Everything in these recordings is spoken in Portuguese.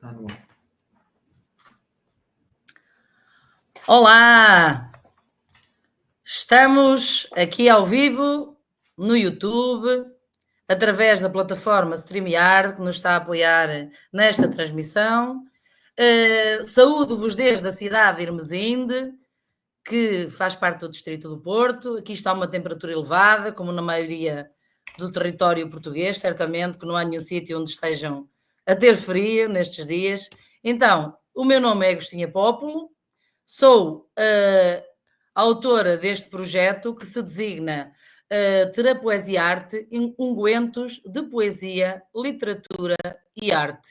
Tá no ar. Olá! Estamos aqui ao vivo no YouTube, através da plataforma StreamYard, que nos está a apoiar nesta transmissão. Saúdo-vos desde a cidade de Irmesinde, que faz parte do Distrito do Porto. Aqui está uma temperatura elevada, como na maioria do território português, certamente que não há nenhum sítio onde estejam a ter frio nestes dias. Então, o meu nome é Agostinha Pópulo, sou autora deste projeto que se designa Terapoesia e Arte, ungüentos de poesia, literatura e arte.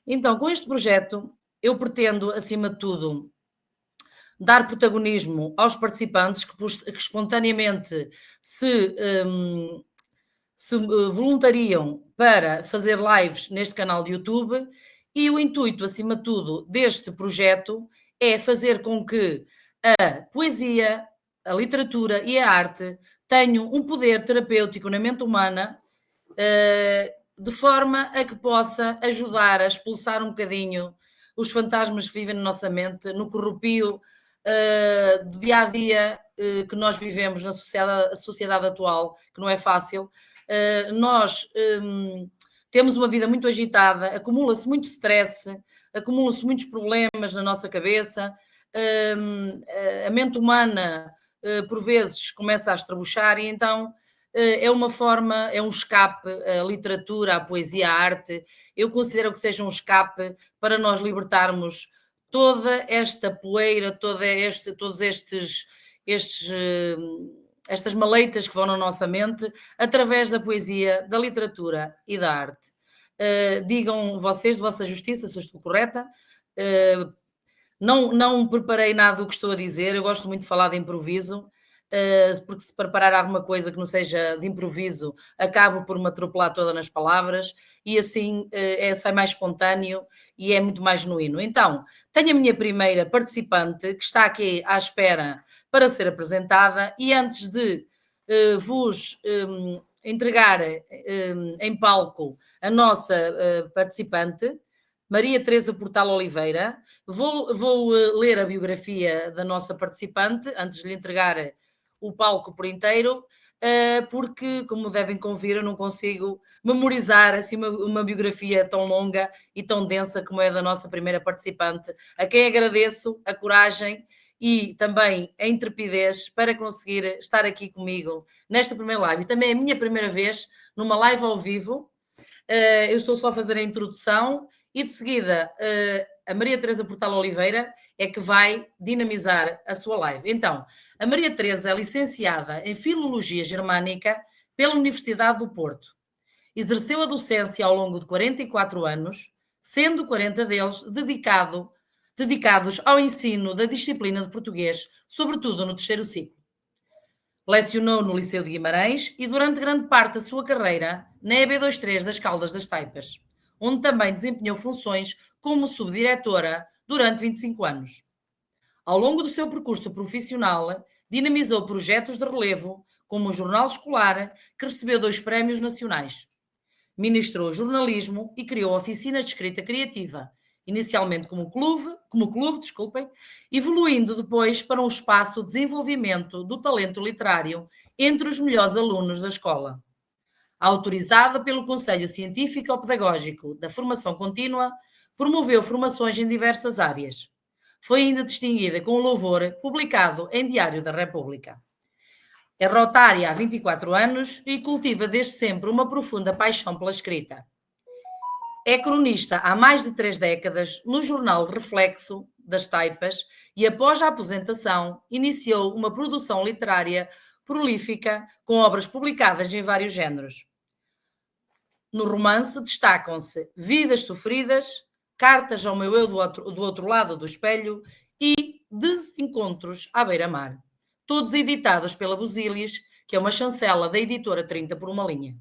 Então, com este projeto, eu pretendo, acima de tudo, dar protagonismo aos participantes que espontaneamente se voluntariam para fazer lives neste canal de YouTube, e o intuito, acima de tudo, deste projeto é fazer com que a poesia, a literatura e a arte tenham um poder terapêutico na mente humana, de forma a que possa ajudar a expulsar um bocadinho os fantasmas que vivem na nossa mente, no corrupio do dia a dia que nós vivemos na sociedade atual, que não é fácil. Nós temos uma vida muito agitada, acumula-se muito stress, acumulam-se muitos problemas na nossa cabeça, a mente humana por vezes começa a estrabuchar, e então é uma forma, é um escape, a literatura, a poesia, a arte. Eu considero que seja um escape para nós libertarmos toda esta poeira, todos estas maleitas que vão na nossa mente através da poesia, da literatura e da arte. Digam vocês, de vossa justiça, se eu estou correta. Não preparei nada do que estou a dizer, eu gosto muito de falar de improviso, porque se preparar alguma coisa que não seja de improviso, acabo por me atropelar toda nas palavras, e assim sai mais espontâneo e é muito mais genuíno. Então, tenho a minha primeira participante que está aqui à espera para ser apresentada, e antes de vos entregar em palco a nossa participante, Maria Teresa Portal Oliveira, vou ler a biografia da nossa participante antes de lhe entregar o palco por inteiro, porque, como devem convir, eu não consigo memorizar assim uma biografia tão longa e tão densa como é a da nossa primeira participante, a quem agradeço a coragem e também a intrepidez para conseguir estar aqui comigo nesta primeira live. E também é a minha primeira vez numa live ao vivo. Eu estou só a fazer a introdução e, de seguida, a Maria Teresa Portal Oliveira é que vai dinamizar a sua live. Então, a Maria Teresa é licenciada em Filologia Germânica pela Universidade do Porto. Exerceu a docência ao longo de 44 anos, sendo 40 deles dedicados ao ensino da disciplina de português, sobretudo no terceiro ciclo. Lecionou no Liceu de Guimarães e, durante grande parte da sua carreira, na EB23 das Caldas das Taipas, onde também desempenhou funções como subdiretora durante 25 anos. Ao longo do seu percurso profissional, dinamizou projetos de relevo, como o Jornal Escolar, que recebeu 2 prémios nacionais. Ministrou jornalismo e criou oficinas de escrita criativa, inicialmente como clube, evoluindo depois para um espaço de desenvolvimento do talento literário entre os melhores alunos da escola. Autorizada pelo Conselho Científico-Pedagógico da Formação Contínua, promoveu formações em diversas áreas. Foi ainda distinguida com o louvor publicado em Diário da República. É rotária há 24 anos e cultiva desde sempre uma profunda paixão pela escrita. É cronista há mais de 3 décadas no jornal Reflexo das Taipas e, após a aposentação, iniciou uma produção literária prolífica com obras publicadas em vários géneros. No romance destacam-se Vidas Sofridas, Cartas ao meu eu do outro lado do espelho e Desencontros à beira-mar, todos editados pela Busilis, que é uma chancela da editora 30 por uma linha.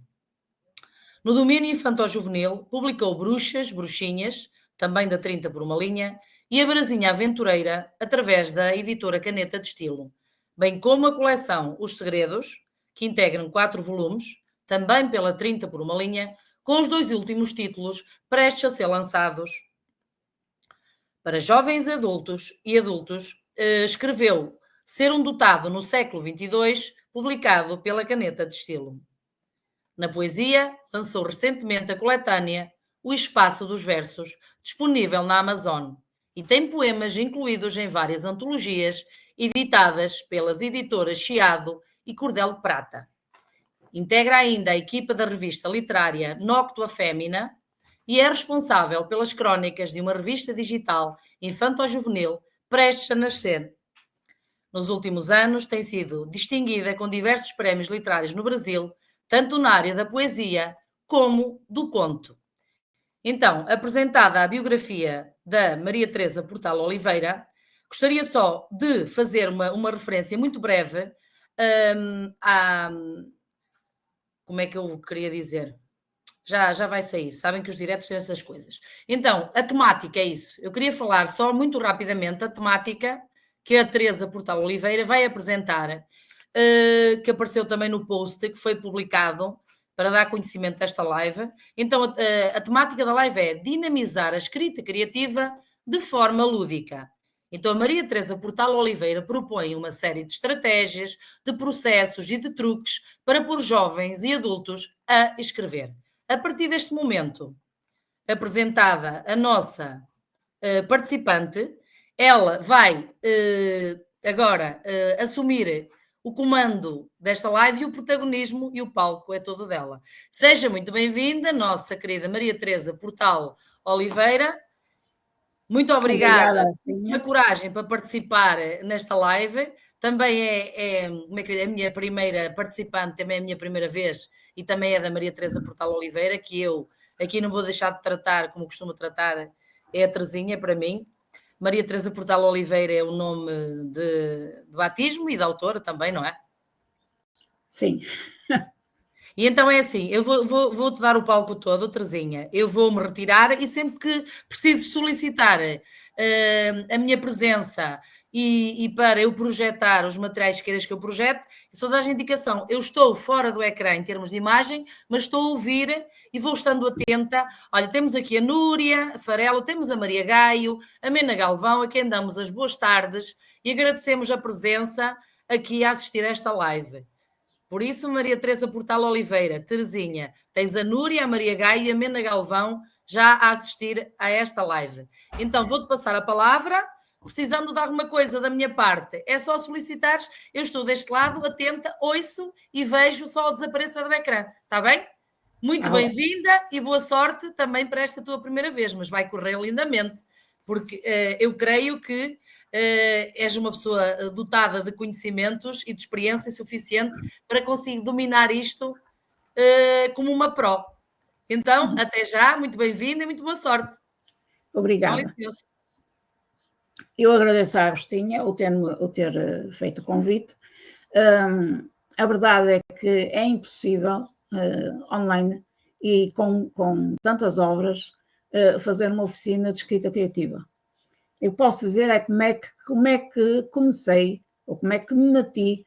No domínio infanto-juvenil, publicou Bruxas, Bruxinhas, também da 30 por uma linha, e A Brasinha Aventureira, através da editora Caneta de Estilo, bem como a coleção Os Segredos, que integram 4 volumes, também pela 30 por uma linha, com os 2 últimos títulos prestes a ser lançados Para jovens adultos e adultos, escreveu Ser um Dotado no Século XXII, publicado pela Caneta de Estilo. Na poesia, lançou recentemente a coletânea O Espaço dos Versos, disponível na Amazon, e tem poemas incluídos em várias antologias, editadas pelas editoras Chiado e Cordel de Prata. Integra ainda a equipa da revista literária Noctua Fémina e é responsável pelas crónicas de uma revista digital infanto-juvenil prestes a nascer. Nos últimos anos tem sido distinguida com diversos prémios literários no Brasil, tanto na área da poesia como do conto. Então, apresentada a biografia da Maria Teresa Portal Oliveira, gostaria só de fazer uma referência muito breve como é que eu queria dizer? Já vai sair, sabem que os diretos têm essas coisas. Então, a temática é isso. Eu queria falar só muito rapidamente a temática que a Teresa Portal Oliveira vai apresentar, que apareceu também no post que foi publicado para dar conhecimento desta live. Então, a temática da live é dinamizar a escrita criativa de forma lúdica. Então, a Maria Teresa Portal Oliveira propõe uma série de estratégias, de processos e de truques para pôr jovens e adultos a escrever. A partir deste momento, apresentada a nossa participante, ela vai agora assumir o comando desta live e o protagonismo e o palco é todo dela. Seja muito bem-vinda, nossa querida Maria Teresa Portal Oliveira. Muito obrigada pela coragem para participar nesta live. Também é a minha primeira participante, também é a minha primeira vez e também é da Maria Teresa Portal Oliveira, que eu aqui não vou deixar de tratar como costumo tratar, é a Terezinha para mim. Maria Teresa Portal Oliveira é o nome de batismo e da autora também, não é? Sim. E então é assim, eu vou-te dar o palco todo, Terezinha. Eu vou-me retirar e sempre que precises solicitar a minha presença e para eu projetar os materiais que queiras que eu projete, só dás indicação. Eu estou fora do ecrã em termos de imagem, mas estou a ouvir e vou estando atenta. Olha, temos aqui a Núria Farelo, temos a Maria Gaio, a Mena Galvão, a quem damos as boas tardes e agradecemos a presença aqui a assistir a esta live. Por isso, Maria Teresa Portal Oliveira, Terezinha, tens a Núria, a Maria Gaio e a Mena Galvão já a assistir a esta live. Então, vou-te passar a palavra. Precisando de alguma coisa da minha parte, é só solicitares. Eu estou deste lado, atenta, ouço e vejo, só desapareço do ecrã. Está bem? Muito bem-vinda e boa sorte também para esta tua primeira vez, mas vai correr lindamente, porque eu creio que és uma pessoa dotada de conhecimentos e de experiência suficiente para conseguir dominar isto como uma pró. Então, até já, muito bem-vinda e muito boa sorte. Obrigada. Com licença. Eu agradeço à Agostinha o ter feito o convite. A verdade é que é impossível online e com tantas obras fazer uma oficina de escrita criativa. Eu posso dizer como é que comecei, ou como é que me meti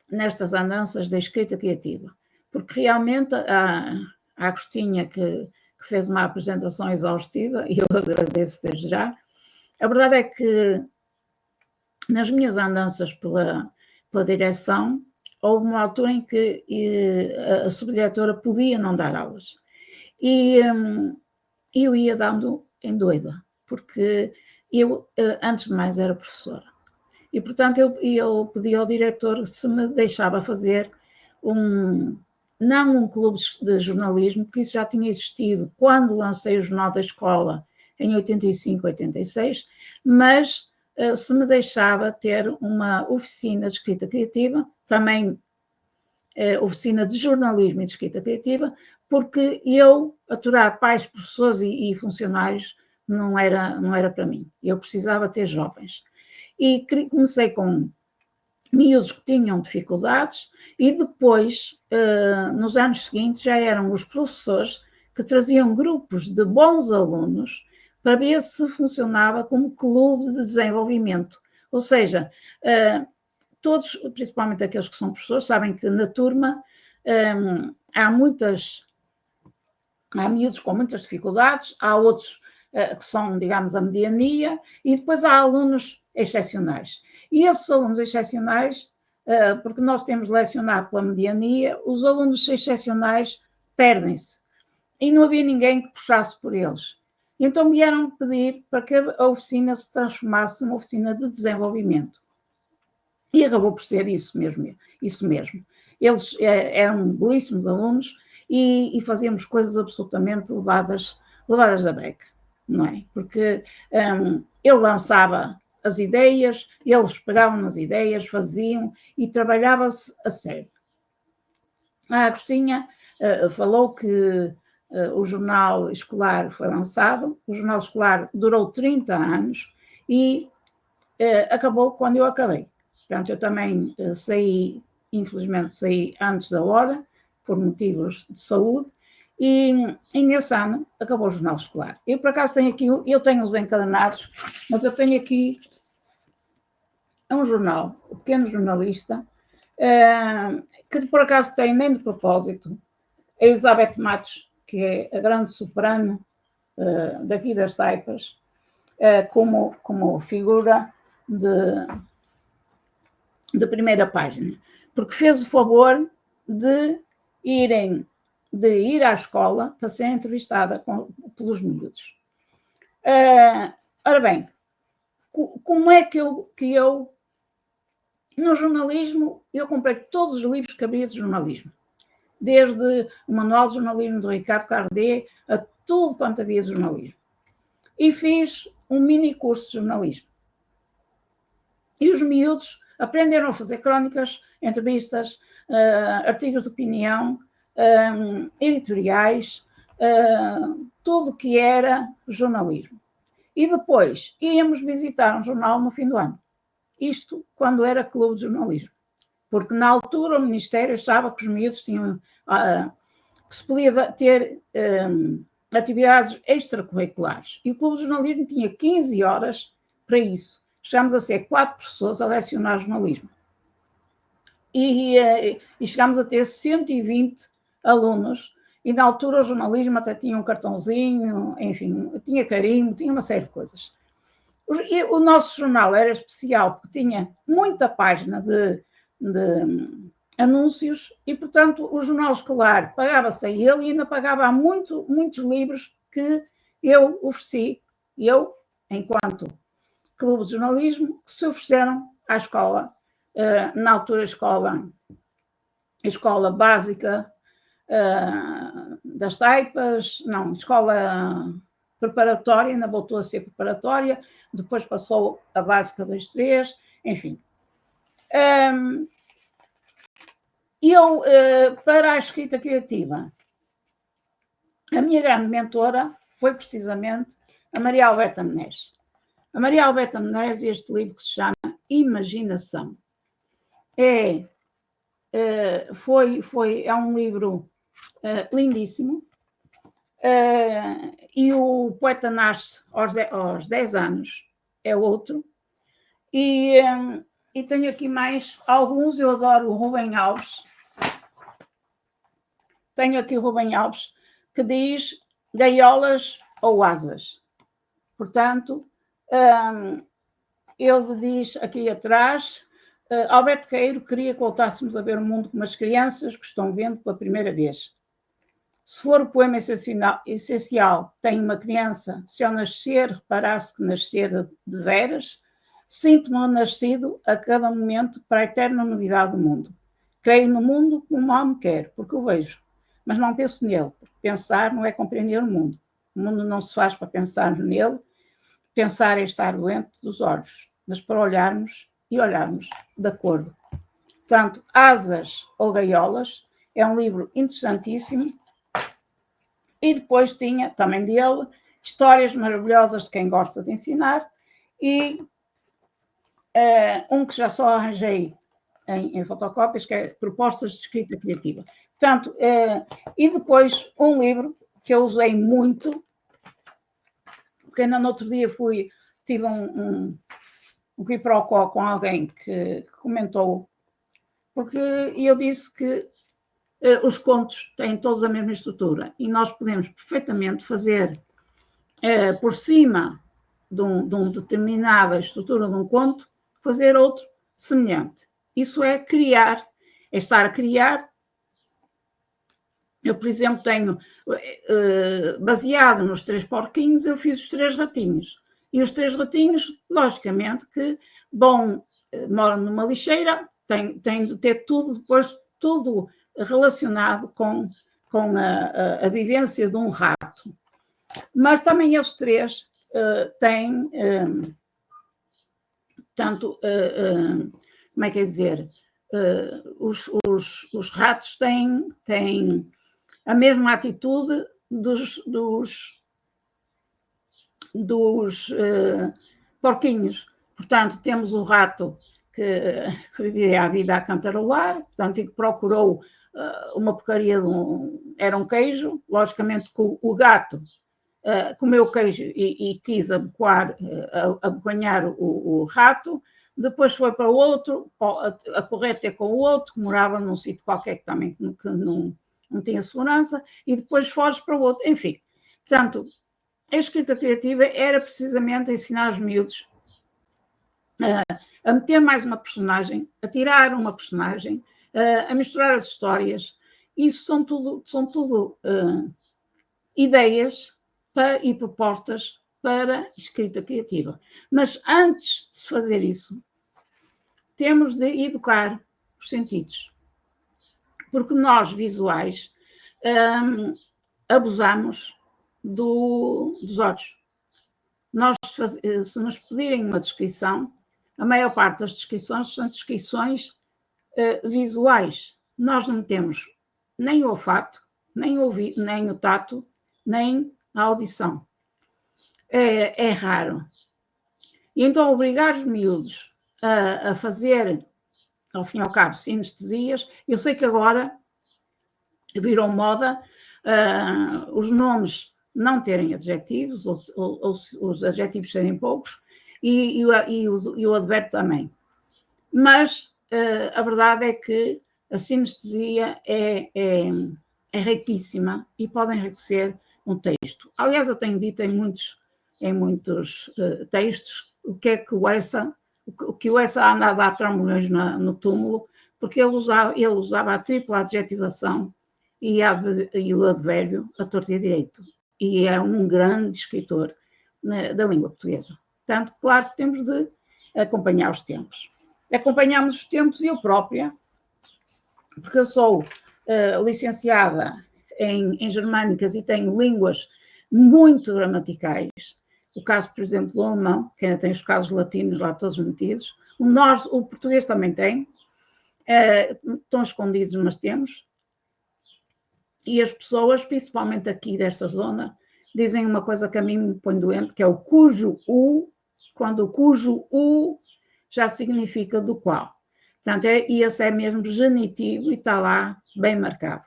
nestas andanças da escrita criativa. Porque realmente a Agostinha que fez uma apresentação exaustiva, e eu agradeço desde já. A verdade é que nas minhas andanças pela direção, houve uma altura em que a subdiretora podia não dar aulas. E eu ia dando em doida, porque eu, antes de mais, era professora. E, portanto, eu pedi ao diretor se me deixava fazer não um clube de jornalismo, porque isso já tinha existido quando lancei o Jornal da Escola, em 85, 86, mas se me deixava ter uma oficina de escrita criativa, também oficina de jornalismo e de escrita criativa, porque eu, aturar pais, professores e funcionários, não era para mim. Eu precisava ter jovens. E comecei com miúdos que tinham dificuldades e depois, nos anos seguintes, já eram os professores que traziam grupos de bons alunos para ver se funcionava como clube de desenvolvimento. Ou seja, todos, principalmente aqueles que são professores, sabem que na turma há miúdos com muitas dificuldades, há outros que são, digamos, a mediania, e depois há alunos excepcionais. E esses alunos excepcionais, porque nós temos de lecionar pela mediania, os alunos excepcionais perdem-se. E não havia ninguém que puxasse por eles. Então vieram pedir para que a oficina se transformasse numa oficina de desenvolvimento. E acabou por ser isso mesmo. Eles eram belíssimos alunos e fazíamos coisas absolutamente levadas da beca, não é? Porque ele lançava as ideias, eles pegavam nas ideias, faziam e trabalhava-se a sério. A Agostinha falou que o jornal escolar foi lançado, o jornal escolar durou 30 anos e acabou quando eu acabei. Portanto, eu também infelizmente saí antes da hora, por motivos de saúde, e nesse ano acabou o jornal escolar. Eu, por acaso, eu tenho os encadernados, mas eu tenho aqui um jornal, o Pequeno Jornalista, que por acaso tem, nem de propósito, a Elizabeth Matos, que é a grande soprano daqui das Taipas, como figura de primeira página, porque fez o favor de ir à escola para ser entrevistada pelos miúdos. Ora bem, como é que eu no jornalismo, eu comprei todos os livros que havia de jornalismo, desde o Manual de Jornalismo do Ricardo Cardet a tudo quanto havia de jornalismo. E fiz um mini curso de jornalismo. E os miúdos aprenderam a fazer crónicas, entrevistas, artigos de opinião, editoriais, tudo que era jornalismo. E depois íamos visitar um jornal no fim do ano. Isto quando era clube de jornalismo. Porque na altura o Ministério achava que os miúdos tinham que se podia ter atividades extracurriculares. E o clube de jornalismo tinha 15 horas para isso. Chegámos a ser 4 professores a lecionar jornalismo. E chegámos a ter 120 alunos. E na altura o jornalismo até tinha um cartãozinho, enfim, tinha carimbo, tinha uma série de coisas. O nosso jornal era especial porque tinha muita página de anúncios e, portanto, o jornal escolar pagava-se a ele e ainda pagava a muitos livros que eu ofereci, enquanto clube de jornalismo, que se ofereceram à escola, na altura escola básica das Taipas, escola preparatória, ainda voltou a ser preparatória, depois passou a básica 2-3, enfim. Eu, para a escrita criativa, a minha grande mentora foi precisamente a Maria Alberta Menezes. A Maria Alberta Menezes, este livro que se chama Imaginação. É um livro lindíssimo, e o Poeta Nasce aos 10 anos é outro, e tenho aqui mais alguns. Eu adoro o Rubem Alves. Tenho aqui o Rubem Alves, que diz gaiolas ou asas. Portanto, ele diz aqui atrás, Alberto Queiro queria que voltássemos a ver o mundo como as crianças que estão vendo pela primeira vez. Se for o poema essencial, tem uma criança, se ao nascer reparasse que nascer de veras, sinto-me nascido a cada momento para a eterna novidade do mundo. Creio no mundo como mal me quer, porque o vejo, mas não penso nele, porque pensar não é compreender o mundo. O mundo não se faz para pensar nele, pensar é estar doente dos olhos, mas para olharmos de acordo. Portanto, Asas ou Gaiolas é um livro interessantíssimo. E depois tinha, também dele, Histórias Maravilhosas de Quem Gosta de Ensinar, e um que já só arranjei em fotocópias, que é Propostas de Escrita Criativa. Portanto, e depois um livro que eu usei muito, porque ainda no outro dia tive um quiprocó com alguém que comentou, porque eu disse que os contos têm todos a mesma estrutura e nós podemos perfeitamente fazer por cima de uma determinada estrutura de um conto, fazer outro semelhante. Isso é criar, é estar a criar. Eu, por exemplo, tenho, baseado nos 3 porquinhos, eu fiz os 3 ratinhos. E os 3 ratinhos, logicamente, que moram numa lixeira, têm de ter tudo, depois, tudo relacionado com a vivência de um rato. Mas também esses 3 têm, tanto, como é que é dizer, os ratos têm a mesma atitude dos porquinhos. Portanto, temos o rato que vivia a vida a cantarolar, portanto, e que procurou uma porcaria era um queijo. Logicamente que o gato comeu queijo e quis abocanhar o rato. Depois foi para o outro, a correr ter com o outro, que morava num sítio qualquer que também que não tinha segurança, e depois foges para o outro. Enfim, portanto, a escrita criativa era precisamente ensinar os miúdos a meter mais uma personagem, a tirar uma personagem, a misturar as histórias. Isso são tudo ideias e propostas para escrita criativa. Mas antes de fazer isso, temos de educar os sentidos. Porque nós, visuais, abusamos dos olhos. Se nos pedirem uma descrição, a maior parte das descrições são descrições visuais. Nós não temos nem o olfato, nem o tato, nem a audição. É raro. E então obrigar os miúdos a fazer, ao fim e ao cabo, sinestesias. Eu sei que agora virou moda os nomes não terem adjetivos, ou os adjetivos serem poucos, e o advérbio também. Mas a verdade é que a sinestesia é riquíssima e pode enriquecer um texto. Aliás, eu tenho dito em muitos textos o que é que o Essa anda a dar trambolhões no túmulo, porque ele usava a tripla adjetivação e o advérbio a torto e a direito. E é um grande escritor da língua portuguesa. Portanto, claro que temos de acompanhar os tempos. Acompanhamos os tempos e eu própria, porque eu sou licenciada em germânicas e tenho línguas muito gramaticais. O caso, por exemplo, do alemão, que ainda tem os casos latinos lá todos metidos. O português também tem. Estão escondidos, mas temos. E as pessoas, principalmente aqui desta zona, dizem uma coisa que a mim me põe doente, que é o cujo U, quando o cujo U já significa do qual. Portanto, esse é mesmo genitivo e está lá bem marcado.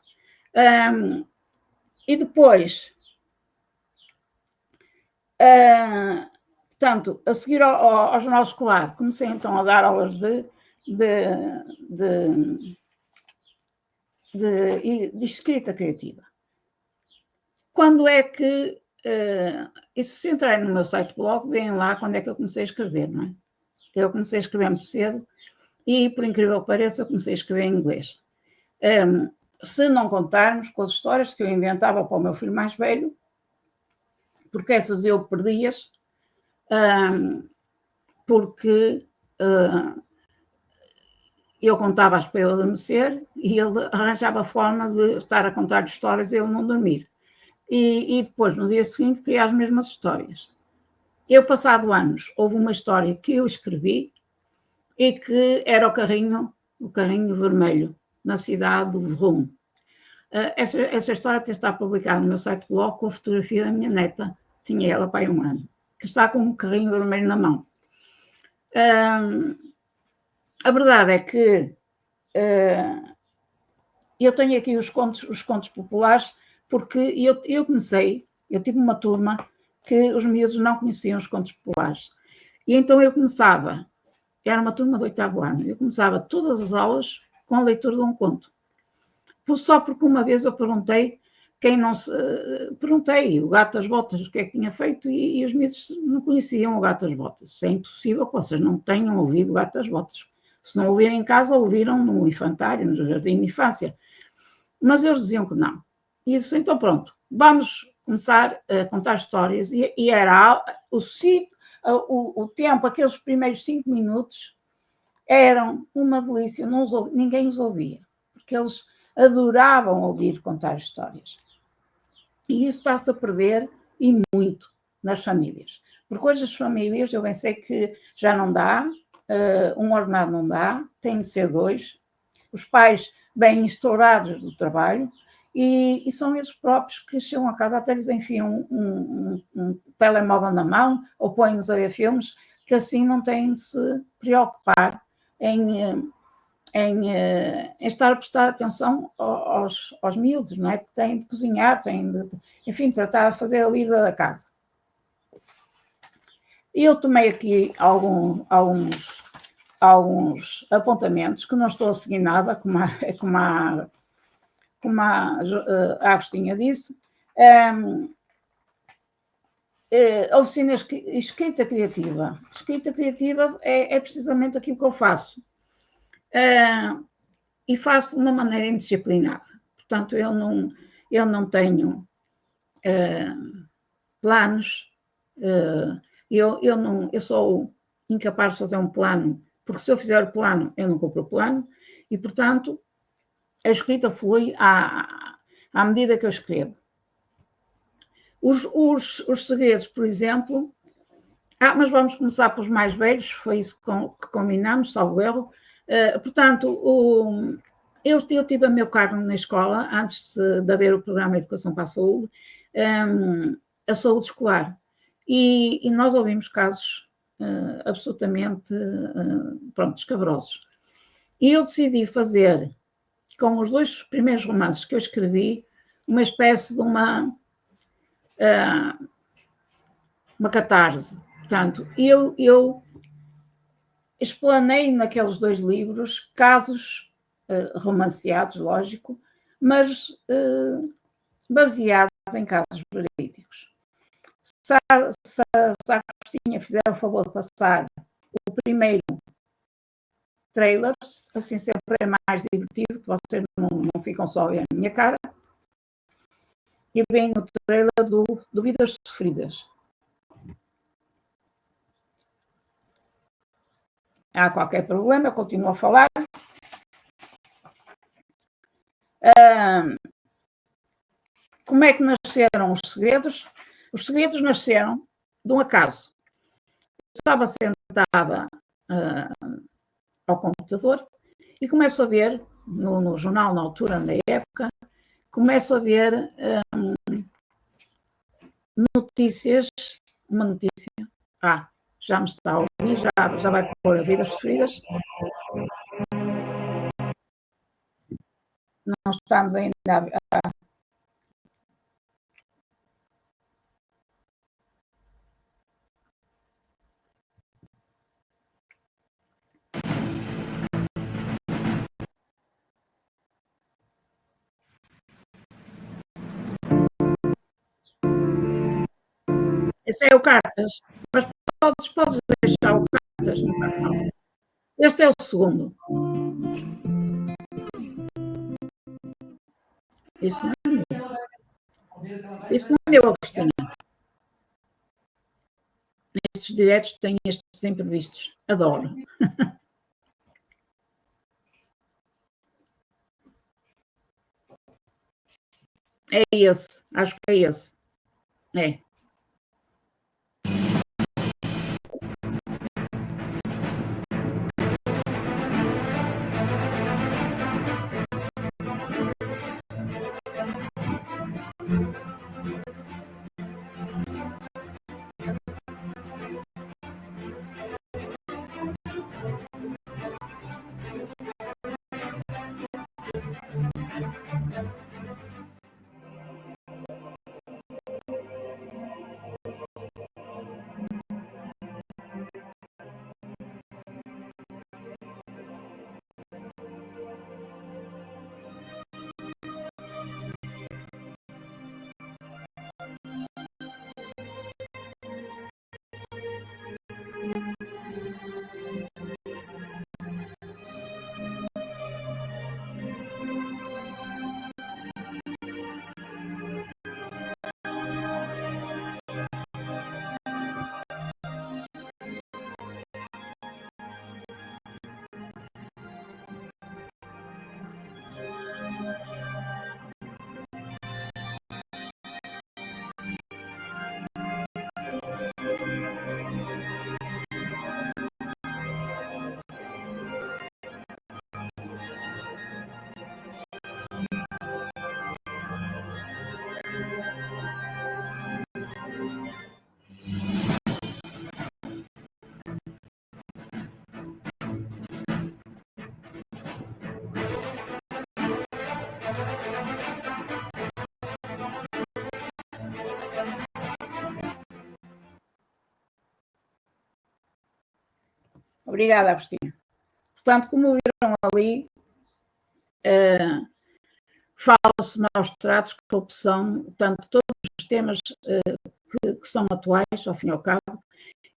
E depois, portanto, a seguir ao jornal escolar, comecei então a dar aulas de escrita criativa. Quando é que isso, se entrarem no meu site blog, veem lá quando é que eu comecei a escrever, não é? Eu comecei a escrever muito cedo e, por incrível que pareça, eu comecei a escrever em inglês. Se não contarmos com as histórias que eu inventava para o meu filho mais velho, porque essas eu perdi-as, porque eu contava-as para ele adormecer e ele arranjava a forma de estar a contar histórias e ele não dormir. E depois, no dia seguinte, criar as mesmas histórias. Eu, passado anos, houve uma história que eu escrevi e que era o carrinho vermelho, na cidade do Vroom. Essa história está publicada no meu site blog com a fotografia da minha neta, tinha ela para aí 1 ano, que está com um carrinho vermelho na mão. A verdade é que eu tenho aqui os contos populares, porque eu tive uma turma que os miúdos não conheciam os contos populares. E então eu começava, era uma turma do 8º ano, eu começava todas as aulas com a leitura de um conto. Só porque uma vez eu perguntei quem não se... Perguntei, o Gato das Botas, o que é que tinha feito, e os miúdos não conheciam o Gato das Botas. Isso é impossível que vocês não tenham ouvido o Gato das Botas. Se não ouvirem em casa, ouviram no infantário, no jardim de infância. Mas eles diziam que não. E isso, então pronto, vamos começar a contar histórias. E era o tempo, aqueles primeiros 5 minutos, eram uma delícia, ninguém os ouvia, porque eles adoravam ouvir contar histórias. E isso está-se a perder, e muito, nas famílias. Porque hoje as famílias, eu bem sei que já não dá, um ordenado não dá, tem de ser 2, os pais bem estourados do trabalho, e são eles próprios que chegam a casa, até lhes enfiam um telemóvel na mão, ou põem-nos a ver filmes, que assim não têm de se preocupar em estar a prestar atenção aos miúdos, não é? Porque têm de cozinhar, têm de, enfim, tratar de fazer a lida da casa. E eu tomei aqui alguns apontamentos, que não estou a seguir nada, como a Agostinha disse. Oficina escrita criativa. Escrita criativa é precisamente aquilo que eu faço. E faço de uma maneira indisciplinada. Portanto, eu não tenho planos, eu sou incapaz de fazer um plano, porque se eu fizer o plano, eu não cumpro o plano, e, portanto, a escrita flui à medida que eu escrevo. Os segredos, por exemplo... mas vamos começar pelos mais velhos, foi isso que combinamos, salvo erro. Portanto, eu tive a meu cargo na escola, antes de haver o programa de Educação para a Saúde, a saúde escolar. E nós ouvimos casos absolutamente escabrosos. E eu decidi fazer, com os 2 primeiros romances que eu escrevi, uma espécie de uma catarse. Portanto, eu explanei naqueles 2 livros casos romanceados, lógico, mas baseados em casos verídicos. Se a Agostinha fizer o favor de passar o primeiro trailer, assim sempre é mais divertido, que vocês não ficam só a ver a minha cara, e vem o trailer do Vidas Sofridas. Há qualquer problema, eu continuo a falar. Como é que nasceram os segredos? Os segredos nasceram de um acaso. Eu estava sentada ao computador e começo a ver, no jornal, na altura, na época, começo a ver notícias, uma notícia. Já me está a ouvir, já vai pôr a Vidas Sofridas. Não estamos ainda a... Esse é o Cartas, mas podes deixar o Cartas, não faz mal. Este é o segundo. Isso não é meu. Isso não é meu, Agostinho. Estes diretos têm estes imprevistos. Adoro. É esse, acho que é esse. É. Obrigada, Agostinho. Portanto, como viram ali, fala-se maus tratos, corrupção, portanto, todos os temas que são atuais, ao fim e ao cabo,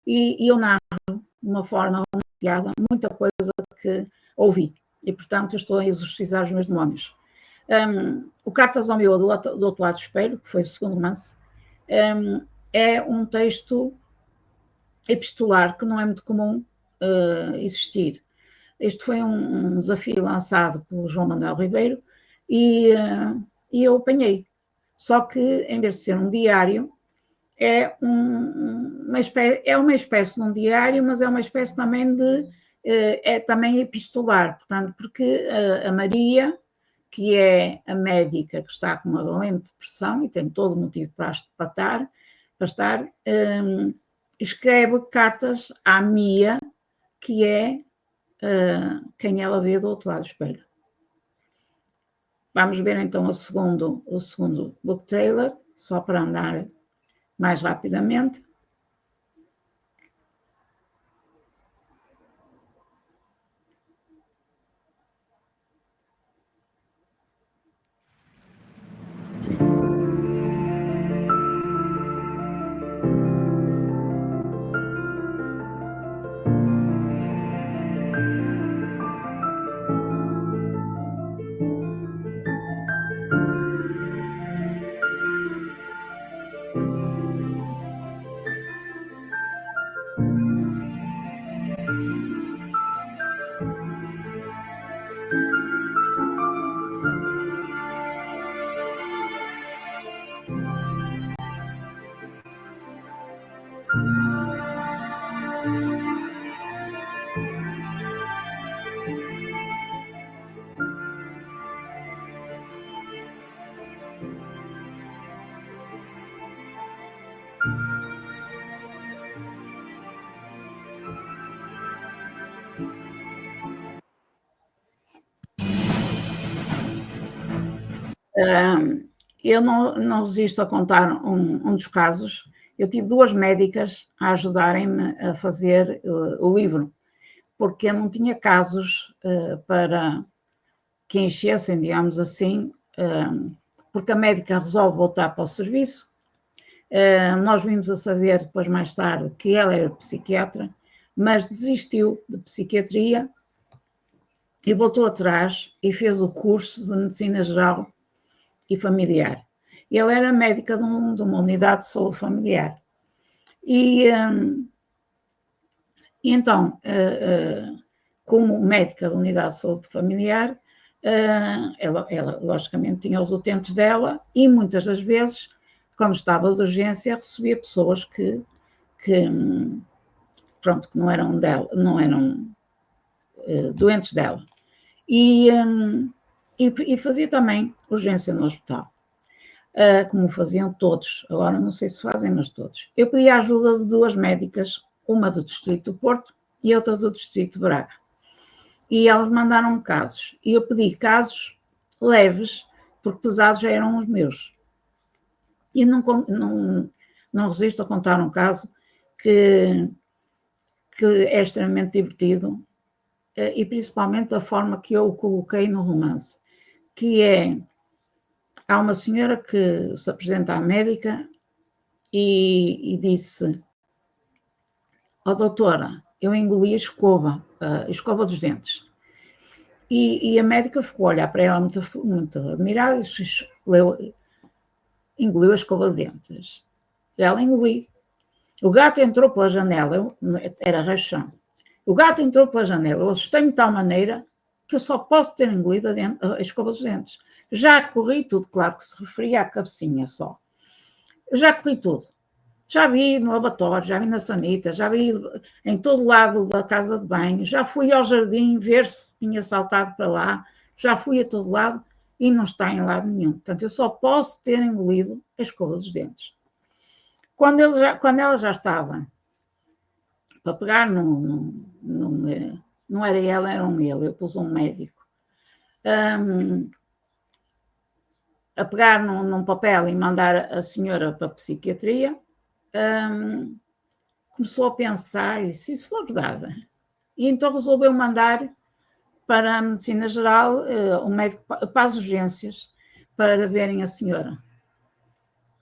e eu narro de uma forma anunciada muita coisa que ouvi, e portanto eu estou a exorcizar os meus demónios. O Cartas ao Meu do Outro Lado do Espelho, que foi o segundo romance, é um texto epistolar que não é muito comum existir. Este foi um desafio lançado pelo João Manuel Ribeiro e eu apanhei. Só que, em vez de ser um diário, é uma espécie de um diário, mas é uma espécie também é também epistolar, portanto, porque a Maria, que é a médica que está com uma valente depressão e tem todo o motivo para estar, escreve cartas à Mia, que é quem ela vê do outro lado do espelho. Vamos ver então o segundo book trailer, só para andar mais rapidamente. Eu não resisto a contar um dos casos. Eu tive 2 médicas a ajudarem-me a fazer o livro, porque eu não tinha casos para que enchessem, digamos assim, porque a médica resolve voltar para o serviço. Nós vimos a saber depois, mais tarde, que ela era psiquiatra, mas desistiu de psiquiatria e voltou atrás e fez o curso de Medicina Geral e Familiar. Ele era médica de uma unidade de saúde familiar. E então, como médica da unidade de saúde familiar, ela logicamente tinha os utentes dela e muitas das vezes, como estava de urgência, recebia pessoas que não eram dela, não eram doentes dela. E fazia também urgência no hospital, como faziam todos. Agora não sei se fazem, mas todos. Eu pedi a ajuda de 2 médicas, uma do Distrito do Porto e outra do Distrito de Braga. E elas mandaram casos. E eu pedi casos leves, porque pesados já eram os meus. E não resisto a contar um caso que é extremamente divertido, e principalmente da forma que eu o coloquei no romance, que é, há uma senhora que se apresenta à médica e disse: "Ó doutora, eu engoli a escova dos dentes." E a médica ficou a olhar para ela muito admirada e disse: "Engoliu a escova de dentes." Ela engoliu. O gato entrou pela janela, era rachão. O gato entrou pela janela, eu assustei-me de tal maneira que eu só posso ter engolido a escova dos dentes. Já corri tudo, claro que se referia à cabecinha só. Eu já corri tudo. Já vi no lavatório, já vi na sanita, já vi em todo lado da casa de banho, já fui ao jardim ver se tinha saltado para lá, já fui a todo lado e não está em lado nenhum. Portanto, eu só posso ter engolido a escova dos dentes. Quando ela já estava para pegar não era ela, era ele, eu pus um médico, a pegar num papel e mandar a senhora para a psiquiatria, começou a pensar, e disse: "Isso foi verdade." E então resolveu mandar para a medicina geral o médico para as urgências para verem a senhora.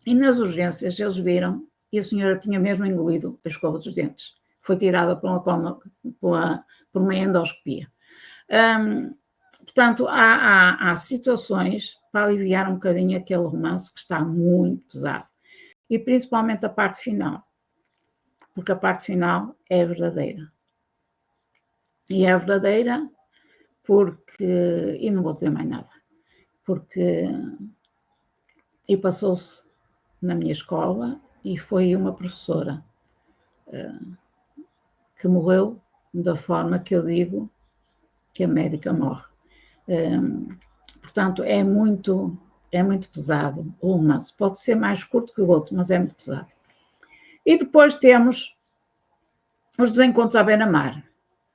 E nas urgências eles viram e a senhora tinha mesmo engolido a escova dos dentes. Foi tirada por uma endoscopia. Portanto, há situações para aliviar um bocadinho aquele romance que está muito pesado. E principalmente a parte final. Porque a parte final é verdadeira. E é verdadeira porque... E não vou dizer mais nada. Porque... E passou-se na minha escola e foi uma professora que morreu da forma que eu digo que a médica morre. Portanto, é muito pesado o romance. Pode ser mais curto que o outro, mas é muito pesado. E depois temos os Desencontros à Beira-Mar.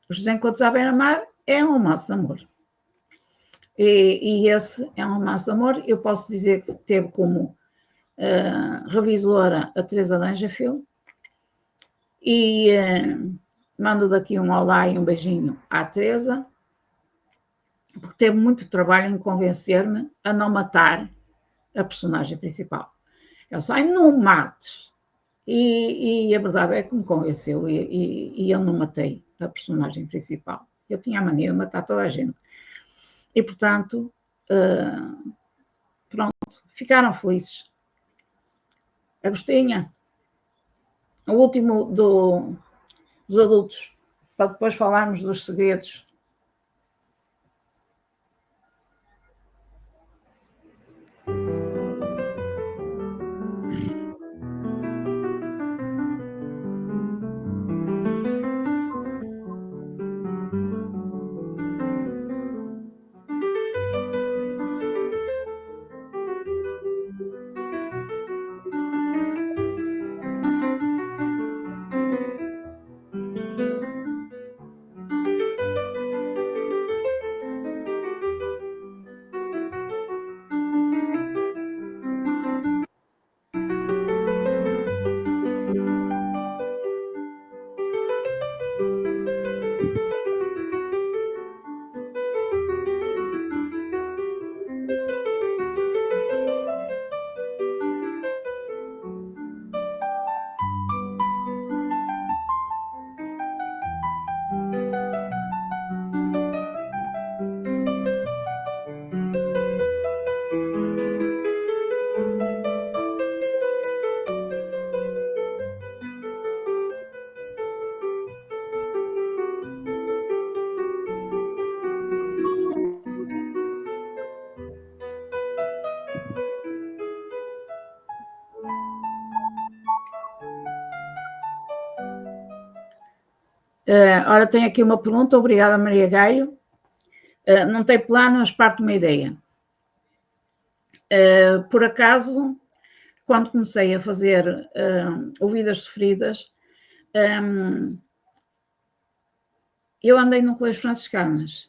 Os Desencontros à Beira-Mar é um romance de amor. E esse é um romance de amor. Eu posso dizer que teve como revisora a Teresa Dangerfield. E mando daqui um olá e um beijinho à Teresa, porque teve muito trabalho em convencer-me a não matar a personagem principal. Eu só, não mates. E a verdade é que me convenceu e eu não matei a personagem principal. Eu tinha a mania de matar toda a gente. E, portanto, pronto, ficaram felizes. Agostinha, o último dos adultos, para depois falarmos dos segredos. Ora, tenho aqui uma pergunta, obrigada Maria Gaio. Não tem plano, mas parte de uma ideia. Por acaso, quando comecei a fazer Ouvidas Sofridas, eu andei num colégio franciscanas.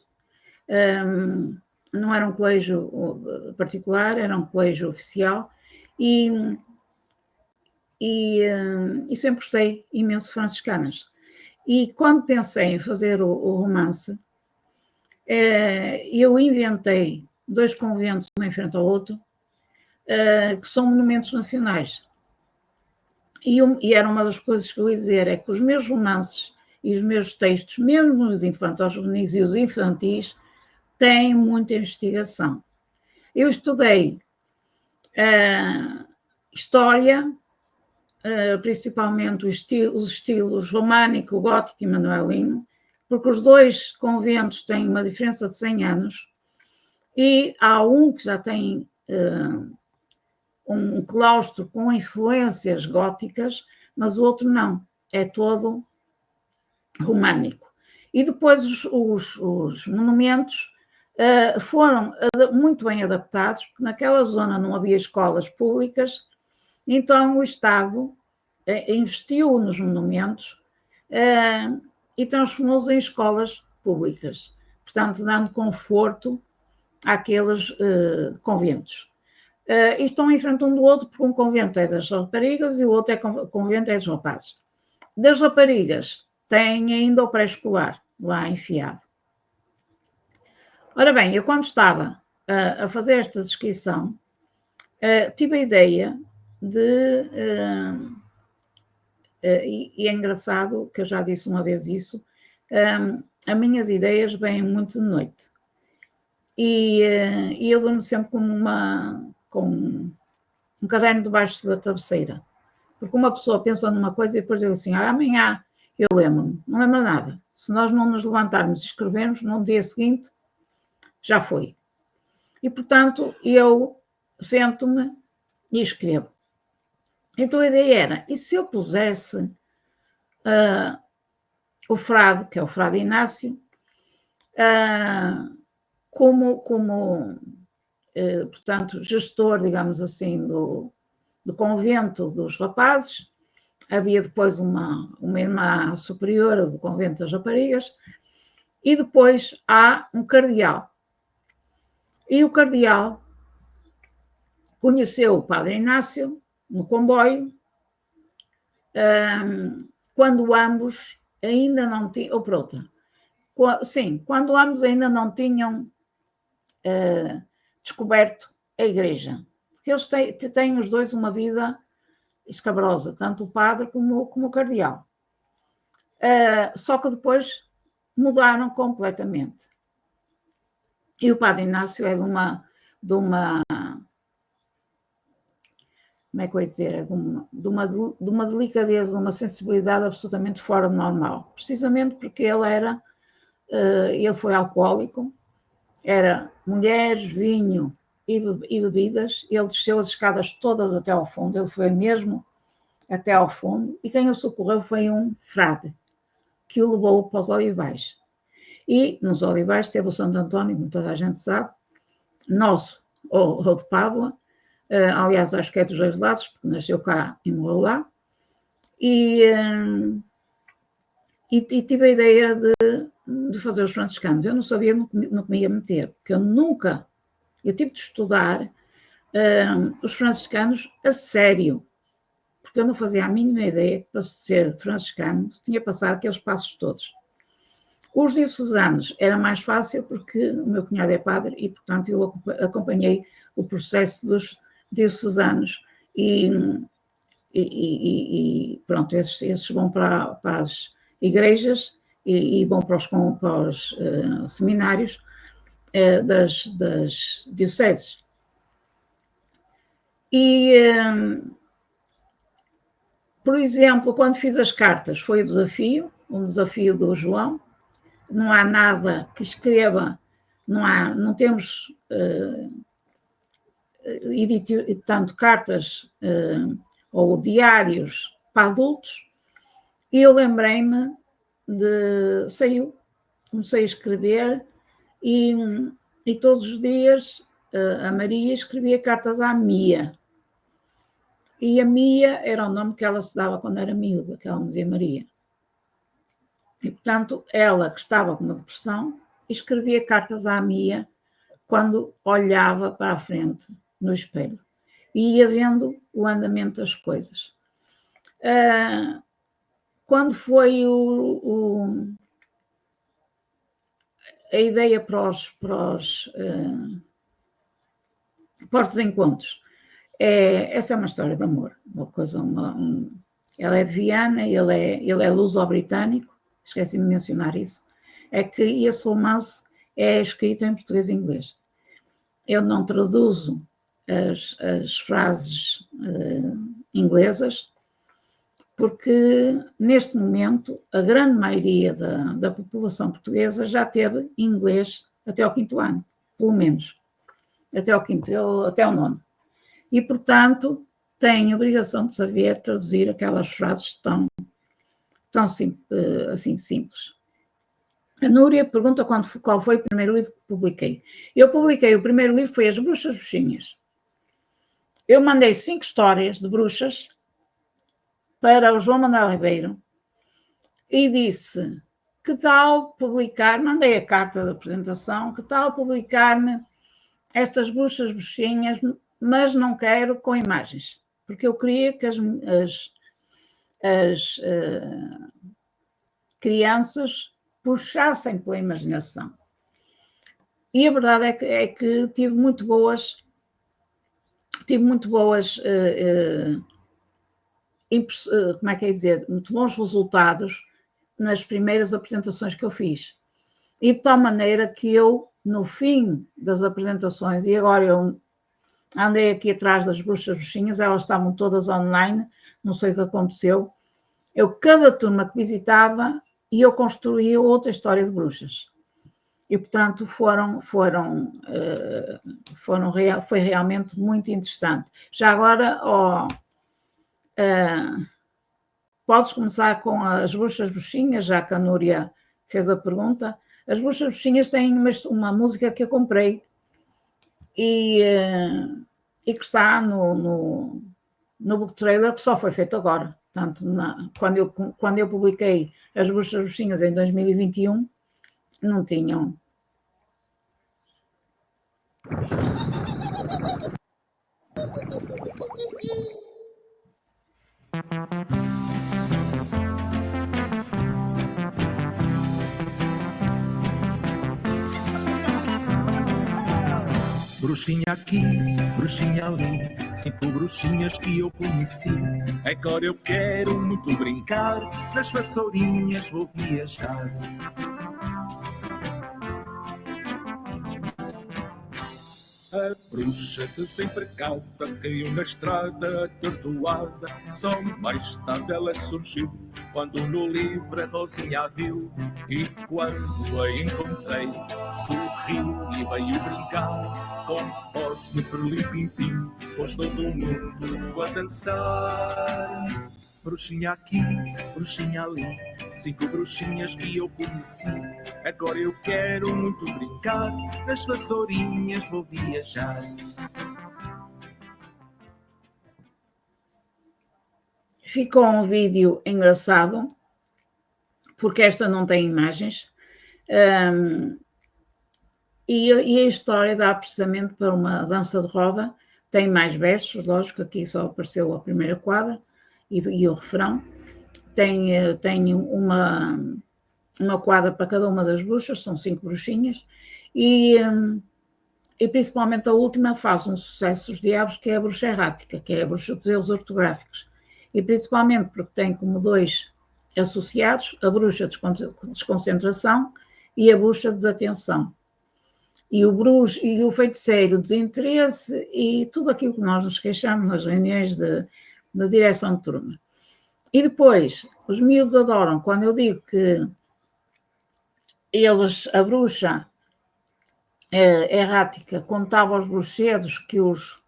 Não era um colégio particular, era um colégio oficial e sempre gostei imenso de franciscanas. E quando pensei em fazer o romance, eu inventei 2 conventos, um em frente ao outro, que são monumentos nacionais. E era uma das coisas que eu ia dizer, é que os meus romances e os meus textos, mesmo os infantos-juvenis e os infantis, têm muita investigação. Eu estudei história, principalmente os estilos românico, gótico e manuelino, porque os 2 conventos têm uma diferença de 100 anos e há um que já tem um claustro com influências góticas, mas o outro não, é todo românico. E depois os monumentos foram muito bem adaptados, porque naquela zona não havia escolas públicas, então o Estado investiu nos monumentos e transformou-os em escolas públicas, portanto, dando conforto àqueles conventos. E estão em frente um do outro, porque um convento é das raparigas e o outro convento é dos rapazes. Das raparigas têm ainda o pré-escolar, lá enfiado. Ora bem, eu quando estava a fazer esta descrição, tive a ideia de... e é engraçado, que eu já disse uma vez isso, as minhas ideias vêm muito de noite. E eu durmo sempre com um caderno debaixo da travesseira. Porque uma pessoa pensa numa coisa e depois diz assim, amanhã eu lembro-me. Não lembro nada. Se nós não nos levantarmos e escrevermos, no dia seguinte, já foi. E, portanto, eu sento-me e escrevo. Então a ideia era, e se eu pusesse o frade, que é o frade Inácio, como portanto, gestor, digamos assim, do convento dos rapazes. Havia depois uma irmã superiora do convento das raparigas, e depois há um cardeal. E o cardeal conheceu o padre Inácio no comboio, quando ambos ainda não tinham, ou por outra, sim, quando ambos ainda não tinham descoberto a igreja. Porque eles têm os dois uma vida escabrosa, tanto o padre como o cardeal. Só que depois mudaram completamente. E o padre Inácio é de uma como é que eu ia dizer, é de uma delicadeza, de uma sensibilidade absolutamente fora do normal, precisamente porque ele foi alcoólico, era mulheres, vinho e bebidas, ele desceu as escadas todas até ao fundo, ele foi mesmo até ao fundo, e quem o socorreu foi um frade, que o levou para os Olivais. E nos Olivais teve o Santo António, como toda a gente sabe, nosso, ou de Pádua, aliás, acho que é dos dois lados, porque nasceu cá e morreu lá, e tive a ideia de fazer os franciscanos. Eu não sabia no que me ia meter, porque eu tive de estudar os franciscanos a sério, porque eu não fazia a mínima ideia que para ser franciscano se tinha que passar aqueles passos todos. Os diocesanos era mais fácil porque o meu cunhado é padre e, portanto, eu acompanhei o processo dos diocesanos e pronto, esses vão para as igrejas e vão para os seminários das dioceses. E, por exemplo, quando fiz as cartas, foi um desafio do João. Não há nada que escreva, não temos tanto cartas ou diários para adultos, e eu lembrei-me comecei a escrever e todos os dias a Maria escrevia cartas à Mia. E a Mia era o nome que ela se dava quando era miúda, que ela me dizia Maria. E, portanto, ela que estava com uma depressão, escrevia cartas à Mia quando olhava para a frente no espelho. E ia vendo o andamento das coisas. Quando foi a ideia para os desencontros, essa é uma história de amor. Uma coisa, ela é de Viana, ele é luso-britânico, esqueci de mencionar isso, é que esse romance é escrito em português e inglês. Eu não traduzo as frases inglesas, porque neste momento a grande maioria da população portuguesa já teve inglês até ao 5º ano, pelo menos, até ao 9º. E, portanto, tem a obrigação de saber traduzir aquelas frases tão assim simples. A Núria pergunta qual foi o primeiro livro que publiquei. Eu publiquei, o primeiro livro foi As Bruxas Bruxinhas. Eu mandei 5 histórias de bruxas para o João Manuel Ribeiro e disse, que tal publicar, mandei a carta de apresentação, que tal publicar-me estas bruxas bruxinhas, mas não quero com imagens, porque eu queria que as crianças puxassem pela imaginação. E a verdade é que tive muito boas como é que é dizer, muito bons resultados nas primeiras apresentações que eu fiz. E de tal maneira que eu, no fim das apresentações, e agora eu andei aqui atrás das bruxinhas, elas estavam todas online, não sei o que aconteceu, cada turma que visitava, e eu construía outra história de bruxas. E, portanto, foi realmente muito interessante. Já agora, podes começar com as bruxinhas, já que a Núria fez a pergunta. As bruxinhas têm uma música que eu comprei e que está no book trailer, que só foi feito agora. Portanto, quando eu publiquei as bruxinhas em 2021, não tinham. Bruxinha aqui, bruxinha ali, 5 bruxinhas que eu conheci. Agora eu quero muito brincar, nas vassourinhas vou viajar. A bruxa desempregada caiu na estrada atordoada. Só mais tarde ela surgiu, quando no livro a Rosinha a viu. E quando a encontrei, sorriu e veio brincar. Com voz de perlim-pim-pim, pôs todo mundo a dançar. Bruxinha aqui, bruxinha ali, 5 bruxinhas que eu conheci. Agora eu quero muito brincar, nas vassourinhas vou viajar. Ficou um vídeo engraçado, porque esta não tem imagens, e a história dá precisamente para uma dança de roda. Tem mais versos, lógico, aqui só apareceu a primeira quadra e o refrão. Tem uma quadra para cada uma das bruxas, são 5 bruxinhas, e principalmente a última faz um sucesso dos diabos, que é a bruxa errática, que é a bruxa dos erros ortográficos, e principalmente porque tem como 2 associados a bruxa de desconcentração e a bruxa de desatenção. E o feiticeiro desinteresse e tudo aquilo que nós nos queixamos nas reuniões de direção de turma. E depois, os miúdos adoram quando eu digo que a bruxa errática contava aos bruxedos que os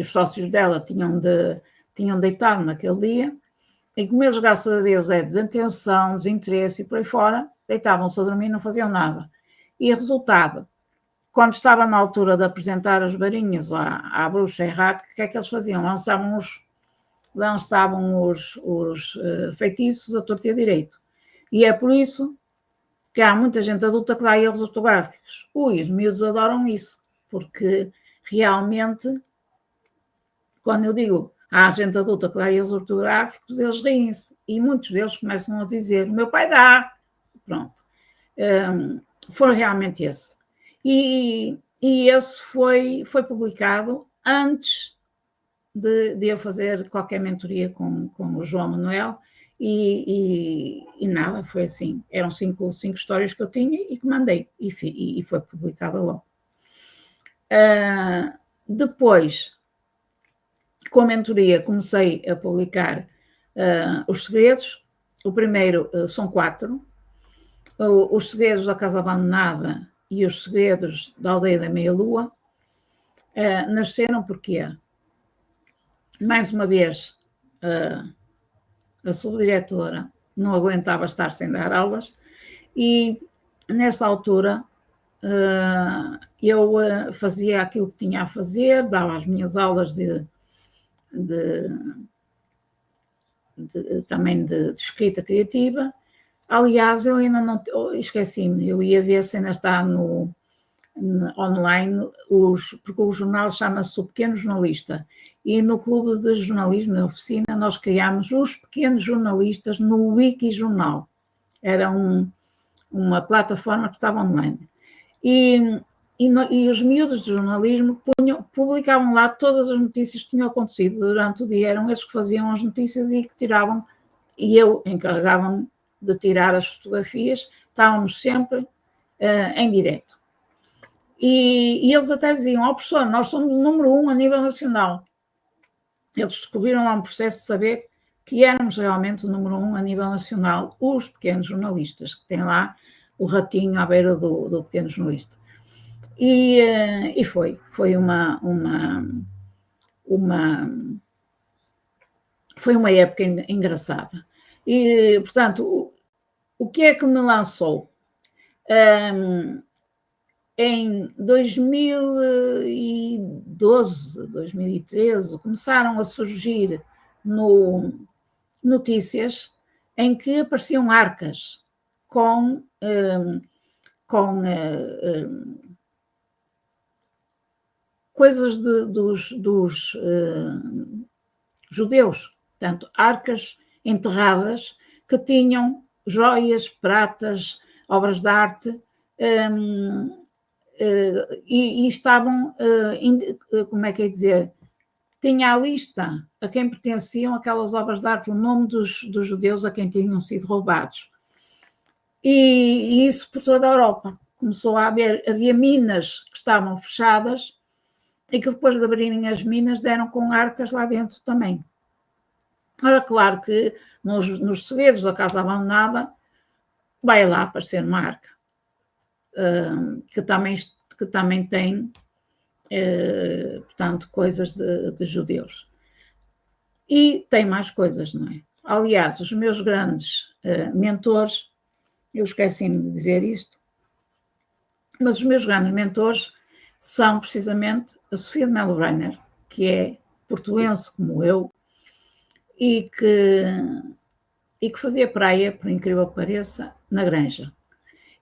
sócios dela tinham deitado naquele dia, e como eles, graças a Deus, é desatenção, desinteresse e por aí fora, deitavam-se a dormir e não faziam nada. E resultado, quando estava na altura de apresentar as varinhas à bruxa errática, o que é que eles faziam? Lançavam os feitiços a torto e a direito. E é por isso que há muita gente adulta que dá erros ortográficos. Os miúdos adoram isso, porque realmente, quando eu digo há gente adulta que dá erros ortográficos, eles riem-se. E muitos deles começam a dizer, meu pai dá. Pronto. Foram realmente esse. E esse foi publicado antes de eu fazer qualquer mentoria com o João Manuel, e nada, foi assim. Eram 5 histórias que eu tinha e que mandei, e foi publicada logo. Depois, com a mentoria, comecei a publicar os segredos. O primeiro são 4. Os segredos da casa abandonada e os segredos da aldeia da meia-lua. Nasceram porque, mais uma vez, a subdiretora não aguentava estar sem dar aulas, e nessa altura eu fazia aquilo que tinha a fazer, dava as minhas aulas também de escrita criativa. Aliás, eu ainda não esqueci-me, eu ia ver se ainda está online, porque o jornal chama-se O Pequeno Jornalista, e no Clube de Jornalismo, na oficina, nós criámos os pequenos jornalistas no Wikijornal. Era uma plataforma que estava online. E os miúdos de jornalismo publicavam lá todas as notícias que tinham acontecido durante o dia. Eram eles que faziam as notícias e que tiravam, e eu encarregava-me de tirar as fotografias. Estávamos sempre em direto. E eles até diziam, professor, nós somos o número 1 a nível nacional. Eles descobriram lá um processo de saber que éramos realmente o número 1 a nível nacional, os pequenos jornalistas, que têm lá o ratinho à beira do pequeno jornalista. E foi uma época engraçada. E, portanto, o que é que me lançou? Em 2012, 2013, começaram a surgir notícias em que apareciam arcas com coisas dos judeus, portanto, arcas enterradas que tinham joias, pratas, obras de arte, e estavam, como é que é dizer, tinha a lista a quem pertenciam aquelas obras de arte, o nome dos judeus a quem tinham sido roubados. E isso por toda a Europa. Começou a havia minas que estavam fechadas e que depois de abrirem as minas deram com arcas lá dentro também. Ora, claro que nos segredos da casa abandonada vai lá aparecer uma arca, que também tem, portanto, coisas de judeus. E tem mais coisas, não é? Aliás, os meus grandes mentores, eu esqueci-me de dizer isto, mas os meus grandes mentores são precisamente a Sofia de Melo Brenner, que é portuense como eu, e que fazia praia, por incrível que pareça, na Granja.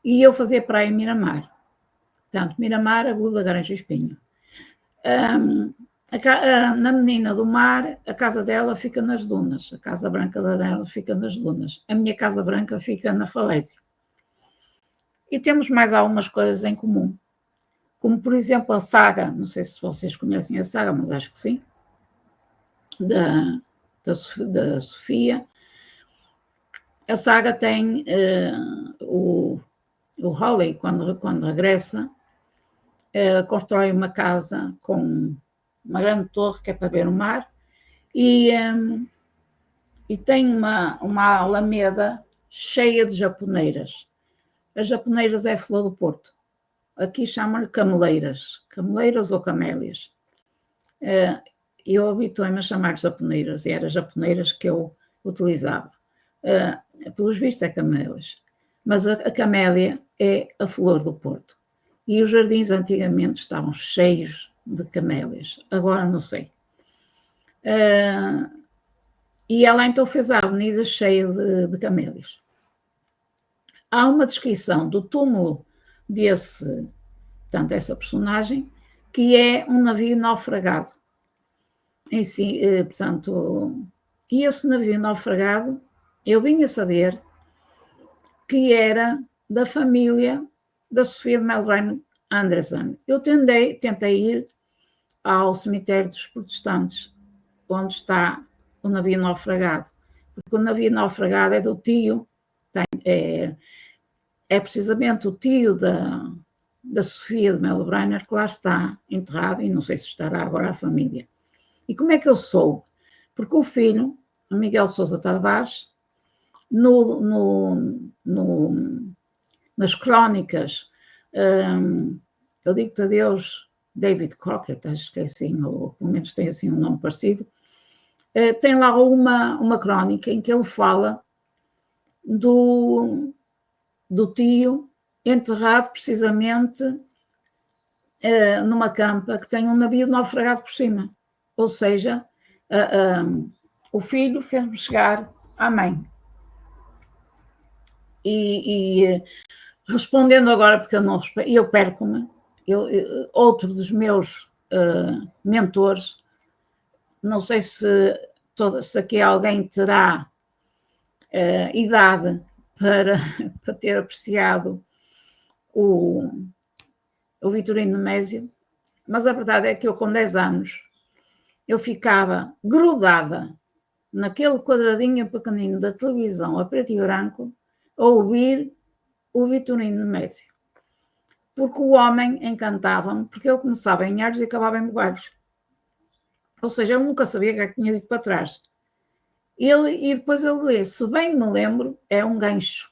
E eu fazia praia em Miramar. Portanto, Miramar, Aguda, Granja e Espinho. Na Menina do Mar, a casa dela fica nas dunas. A Casa Branca dela fica nas dunas. A minha Casa Branca fica na Falésia. E temos mais algumas coisas em comum. Como, por exemplo, a saga, não sei se vocês conhecem a saga, mas acho que sim, da Sofia. A saga tem o Hawley, quando regressa, constrói uma casa com uma grande torre que é para ver o mar e tem uma alameda cheia de japoneiras. As japoneiras é a flor do Porto. Aqui chamam-lhe cameleiras ou camélias. Eu habituei-me a chamar japoneiras, e eram japoneiras que eu utilizava. Pelos vistos é camélias. Mas a camélia é a flor do Porto. E os jardins antigamente estavam cheios de camélias. Agora não sei. E ela então fez a avenida cheia de camélias. Há uma descrição do túmulo dessa personagem, que é um navio naufragado. Portanto, e esse navio naufragado, eu vim a saber que era da família da Sofia de Melo Brenner Andresen. Eu tentei ir ao cemitério dos protestantes, onde está o navio naufragado, porque o navio naufragado é do tio, é precisamente o tio da Sofia de Melo Brenner que lá está enterrado, e não sei se estará agora a família. E como é que eu soube? Porque o filho, o Miguel Sousa Tavares, nas crónicas, eu digo-te adeus, David Crockett, acho que é assim, ou pelo menos tem assim um nome parecido, tem lá uma crónica em que ele fala do tio enterrado precisamente numa campa que tem um navio naufragado por cima. Ou seja, o filho fez-me chegar à mãe. E respondendo agora, porque eu perco-me, outro dos meus mentores, não sei se aqui alguém terá idade para ter apreciado o Vitorino Nemésio, mas a verdade é que eu, com 10 anos, eu ficava grudada naquele quadradinho pequenino da televisão a preto e branco a ouvir o Vitorino Nemésio. Porque o homem encantava-me, porque ele começava em Ardos e acabava em Bugalhos. Ou seja, eu nunca sabia o que tinha dito para trás. E depois ele dizia, se bem me lembro, é um gancho.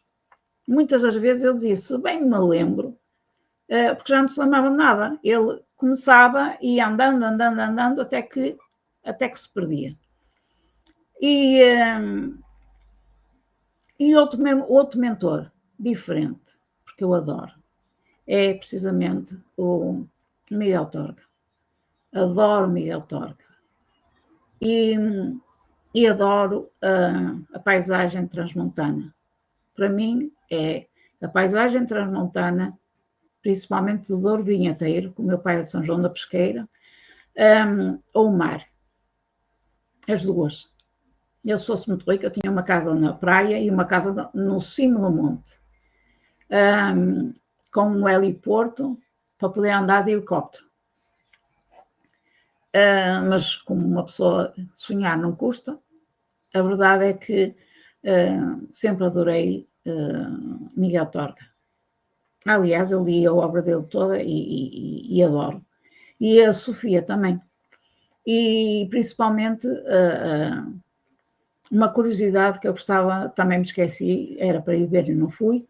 Muitas das vezes ele dizia, se bem me lembro, porque já não se lembrava de nada. Ele começava e ia andando, até que se perdia. E outro mentor diferente, porque eu adoro, é precisamente o Miguel Torga. Adoro Miguel Torga. E adoro a paisagem transmontana. Para mim é a paisagem transmontana, principalmente do Douro Vinheteiro, que o meu pai é de São João da Pesqueira, ou o mar. As duas. Eu, se fosse muito rica, eu tinha uma casa na praia e uma casa no cimo do monte, com um heliporto para poder andar de helicóptero. Mas como uma pessoa sonhar não custa, a verdade é que sempre adorei Miguel Torga. Aliás, eu li a obra dele toda e adoro. E a Sofia também. E principalmente uma curiosidade que eu gostava, também me esqueci, era para ir ver e não fui.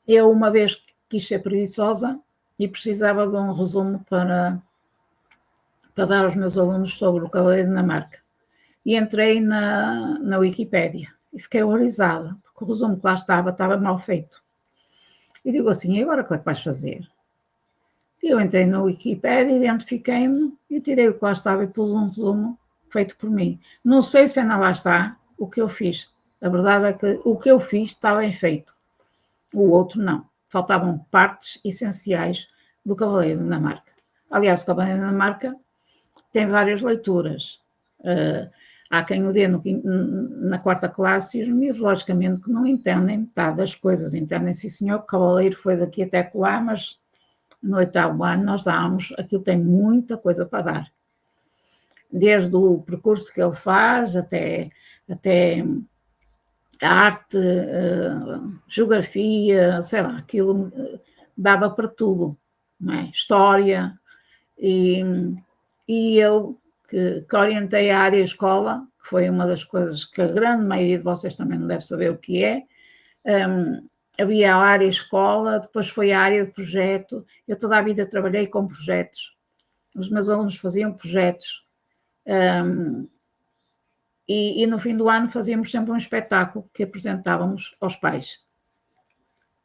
Eu uma vez quis ser preguiçosa e precisava de um resumo para dar aos meus alunos sobre o Cavaleiro de Dinamarca. E entrei na Wikipédia e fiquei horrorizada, porque o resumo que lá estava mal feito. E digo assim, e agora o que é que vais fazer? E eu entrei na Wikipédia, identifiquei-me e tirei o que lá estava e pus um resumo feito por mim. Não sei se ainda lá está o que eu fiz. A verdade é que o que eu fiz está bem feito. O outro não. Faltavam partes essenciais do Cavaleiro de Dinamarca. Aliás, o Cavaleiro de Dinamarca tem várias leituras. Há quem o dê na quarta classe e os miúdos, logicamente, que não entendem metade das coisas. Entendem, sim senhor, que o Cavaleiro foi daqui até lá, mas no 8º ano nós damos, aquilo tem muita coisa para dar. Desde o percurso que ele faz até a arte, geografia, sei lá, aquilo dava para tudo, não é? História. E eu que orientei a área escola, que foi uma das coisas que a grande maioria de vocês também não deve saber o que é, havia a área escola, depois foi a área de projeto. Eu toda a vida trabalhei com projetos. Os meus alunos faziam projetos. E no fim do ano fazíamos sempre um espetáculo que apresentávamos aos pais.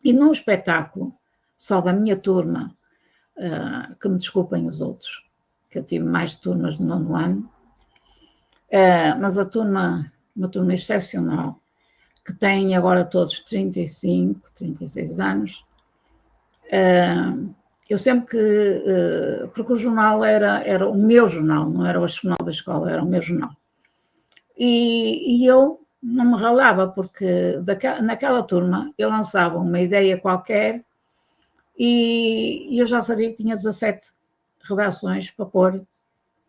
E num espetáculo, só da minha turma, que me desculpem os outros, que eu tive mais turmas no 9º ano, mas uma turma excepcional, que tem agora todos 35, 36 anos. Eu sempre que... porque o jornal era o meu jornal, não era o jornal da escola, era o meu jornal. E eu não me ralava, porque naquela turma eu lançava uma ideia qualquer e eu já sabia que tinha 17 redações para pôr,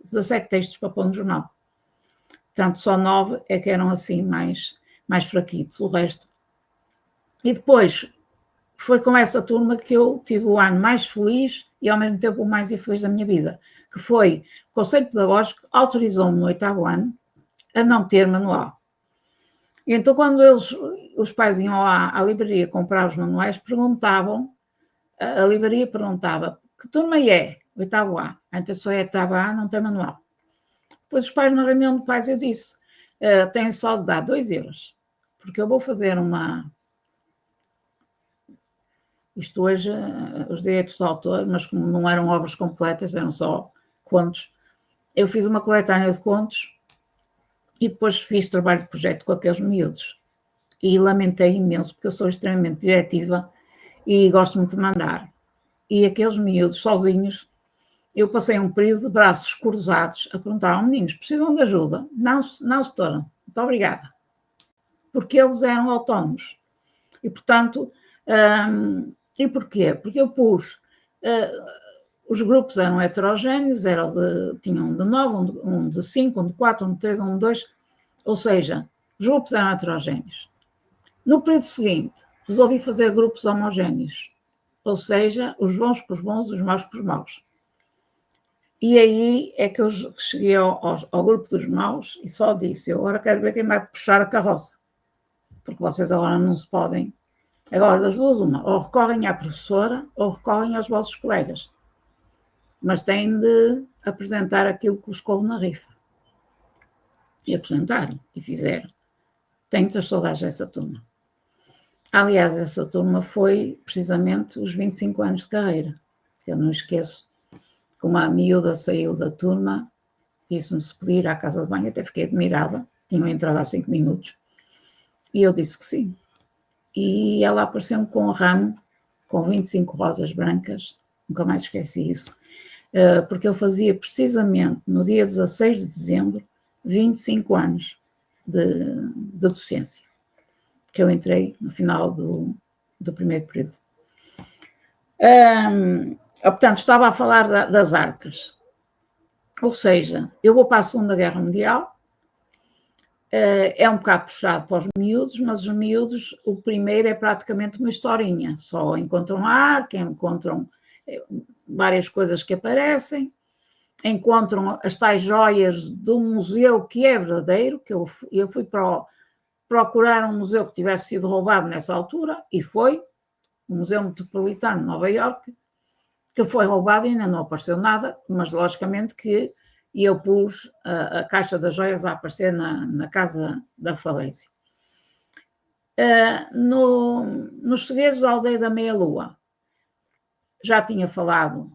17 textos para pôr no jornal. Portanto, só 9 é que eram assim mais fraquitos, o resto. E depois foi com essa turma que eu tive o ano mais feliz e ao mesmo tempo o mais infeliz da minha vida, que foi o Conselho Pedagógico autorizou-me no 8º ano a não ter manual. E então, quando os pais iam à livraria comprar os manuais, a livraria perguntava, que turma é? 8º A. Então, só é 8º A, não tem manual. Depois os pais, na reunião de pais, eu disse, tenho só de dar 2 euros, porque eu vou fazer isto hoje, os direitos de autor, mas como não eram obras completas, eram só contos, eu fiz uma coletânea de contos e depois fiz trabalho de projeto com aqueles miúdos. E lamentei imenso, porque eu sou extremamente diretiva e gosto muito de mandar. E aqueles miúdos sozinhos, eu passei um período de braços cruzados a perguntar aos meninos, precisam de ajuda? Não, setora, muito obrigada. Porque eles eram autónomos. E, portanto, e porquê? Porque eu pus, os grupos eram heterogéneos, tinham um de 9, um de 5, um de 4, um de 3, um de 2, ou seja, os grupos eram heterogéneos. No período seguinte, resolvi fazer grupos homogéneos, ou seja, os bons com os bons, os maus com os maus. E aí é que eu cheguei ao grupo dos maus e só disse, eu agora quero ver quem vai puxar a carroça, porque vocês agora não se podem. Agora, das duas, uma, ou recorrem à professora ou recorrem aos vossos colegas, mas têm de apresentar aquilo que os coube na rifa. E apresentaram, e fizeram. Tenho muitas saudades dessa turma. Aliás, essa turma foi precisamente os 25 anos de carreira. Eu não esqueço que uma miúda saiu da turma, disse-me se podia ir à casa de banho, até fiquei admirada, tinham entrado há 5 minutos, e eu disse que sim. E ela apareceu-me com um ramo, com 25 rosas brancas, nunca mais esqueci isso, porque eu fazia precisamente no dia 16 de dezembro 25 anos de docência, que eu entrei no final do primeiro período. Portanto, estava a falar das arcas, ou seja, eu vou para a Segunda Guerra Mundial, é um bocado puxado para os miúdos, mas os miúdos, o primeiro é praticamente uma historinha, só encontram a arca, encontram várias coisas que aparecem, encontram as tais joias do museu que é verdadeiro, que eu fui procurar um museu que tivesse sido roubado nessa altura, e foi o Museu Metropolitano de Nova Iorque, que foi roubado e ainda não apareceu nada, mas logicamente que eu pus a Caixa das Joias a aparecer na Casa da Falência. Nos Segredos da Aldeia da Meia-Lua, já tinha falado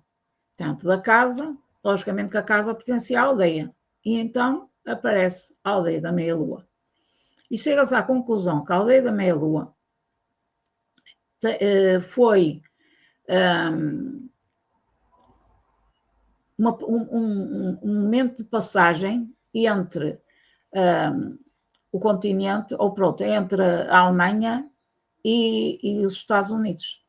tanto da casa, logicamente que a casa pertencia à aldeia, e então aparece a Aldeia da Meia-Lua. E chega-se à conclusão que a Aldeia da Meia-Lua foi um momento de passagem entre o continente, ou pronto, entre a Alemanha e os Estados Unidos.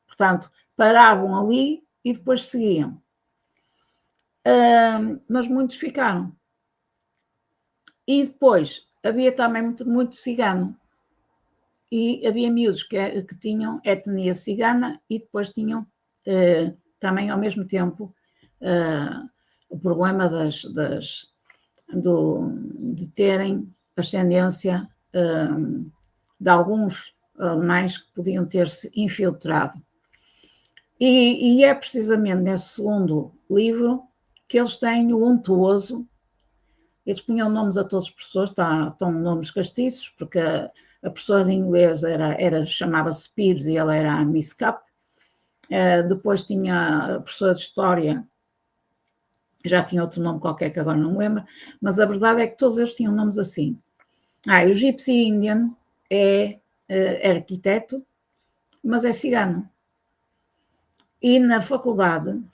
Portanto, paravam ali e depois seguiam. Mas muitos ficaram. E depois havia também muito cigano. E havia miúdos que tinham etnia cigana e depois tinham também ao mesmo tempo o problema de terem ascendência de alguns alemães que podiam ter-se infiltrado. E é precisamente nesse segundo livro que eles têm o untuoso. Eles punham nomes a todos os professores, estão nomes castiços, porque a professora de inglês chamava-se Pires e ela era a Miss Cap. Depois tinha a professora de história, já tinha outro nome qualquer que agora não me lembro, mas a verdade é que todos eles tinham nomes assim. O Gypsy Indian é arquiteto, mas é cigano. E na faculdade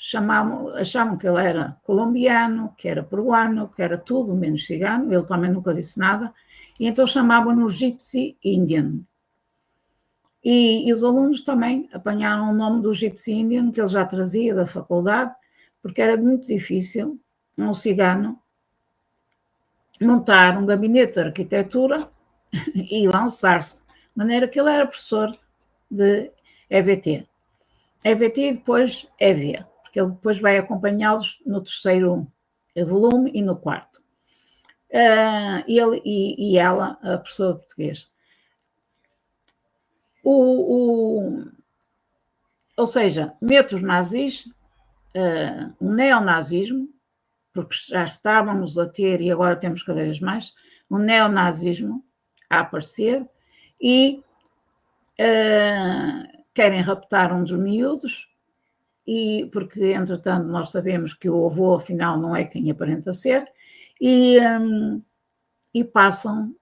achavam que ele era colombiano, que era peruano, que era tudo menos cigano, ele também nunca disse nada, e então chamavam-no Gypsy Indian. E os alunos também apanharam o nome do Gypsy Indian, que ele já trazia da faculdade, porque era muito difícil um cigano montar um gabinete de arquitetura e lançar-se, de maneira que ele era professor de EVT. EVT e depois EV, porque ele depois vai acompanhá-los no terceiro volume e no quarto. Ele e ela, a professora de português. Ou seja, mete os nazis, o neonazismo, porque já estávamos a ter, e agora temos cada vez mais, o neonazismo a aparecer, e querem raptar um dos miúdos, porque, entretanto, nós sabemos que o avô, afinal, não é quem aparenta ser, e passam,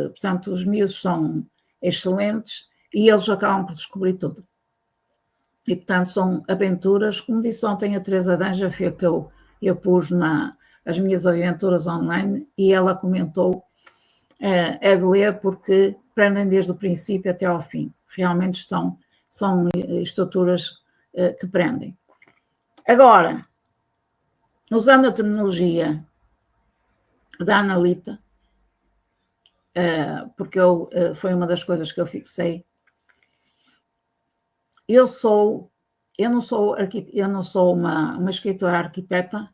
portanto, os miúdos são excelentes, e eles acabam por descobrir tudo. E, portanto, são aventuras, como disse ontem a Teresa Danja, foi que eu pus as minhas aventuras online, e ela comentou, é de ler porque prendem desde o princípio até ao fim. realmente são estruturas que prendem. Agora, usando a terminologia da Analita, porque foi uma das coisas que eu fixei, eu não sou uma escritora arquiteta,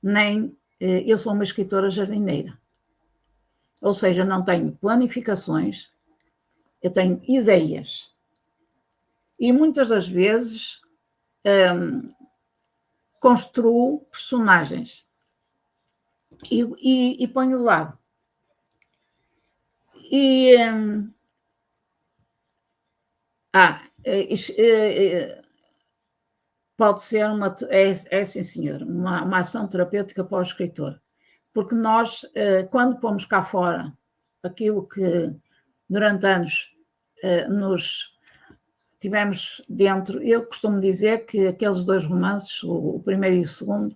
nem eu sou uma escritora jardineira. Ou seja, não tenho planificações, eu tenho ideias. E muitas das vezes construo personagens e ponho de lado. Pode ser sim senhor, uma ação terapêutica para o escritor. Porque nós, quando pomos cá fora aquilo que durante anos nos tivemos dentro, eu costumo dizer que aqueles 2 romances, o primeiro e o segundo,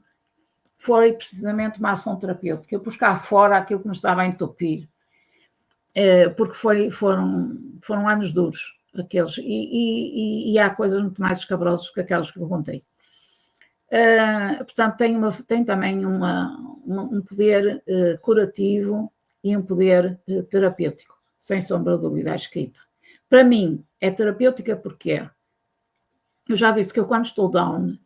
foi precisamente uma ação terapêutica. Eu pus cá fora aquilo que me estava a entupir, porque foram anos duros, aqueles, e há coisas muito mais escabrosas que aquelas que eu contei. Portanto, tem também um poder curativo e um poder terapêutico, sem sombra de dúvida, a escrita. Para mim, é terapêutica porque eu já disse que eu, quando estou down,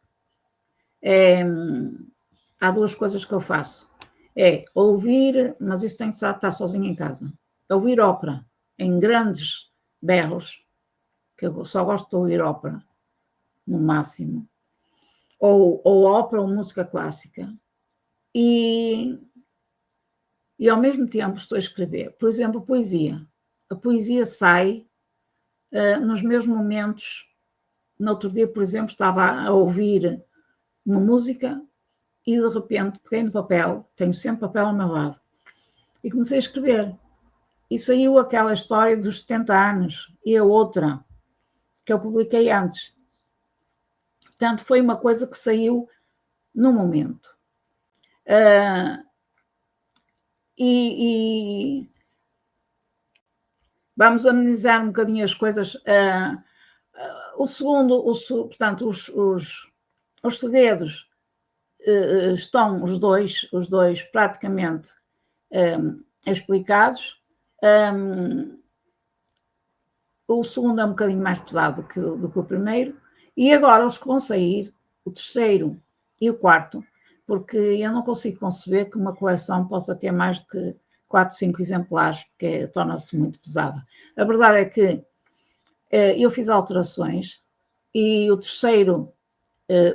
há 2 coisas que eu faço. É ouvir, mas isso tem que estar sozinha em casa, ouvir ópera em grandes berros, que eu só gosto de ouvir ópera, no máximo, ou ópera ou música clássica, e ao mesmo tempo estou a escrever. Por exemplo, poesia. A poesia sai nos meus momentos. No outro dia, por exemplo, estava a ouvir uma música e de repente peguei no papel, tenho sempre papel ao meu lado, e comecei a escrever. E saiu aquela história dos 70 anos e a outra que eu publiquei antes. Portanto, foi uma coisa que saiu no momento. Vamos amenizar um bocadinho as coisas. Portanto, os segredos estão os dois praticamente explicados. O segundo é um bocadinho mais pesado do que o primeiro. E agora os que vão sair, o terceiro e o quarto, porque eu não consigo conceber que uma coleção possa ter mais do que 4, 5 exemplares, porque torna-se muito pesada. A verdade é que eu fiz alterações e o terceiro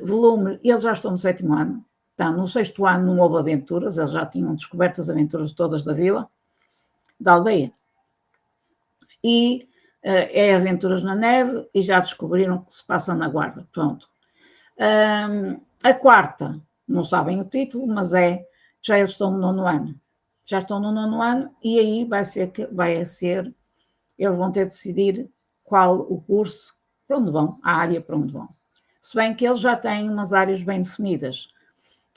volume, eles já estão no 7º ano. Então, no 6º ano não houve aventuras, eles já tinham descoberto as aventuras todas da vila, da aldeia. E é Aventuras na Neve e já descobriram que se passa na Guarda. Pronto. A quarta, não sabem o título, mas já eles estão no 9º ano. Já estão no 9º ano e aí vai ser, eles vão ter de decidir qual o curso, para onde vão, a área para onde vão. Se bem que eles já têm umas áreas bem definidas.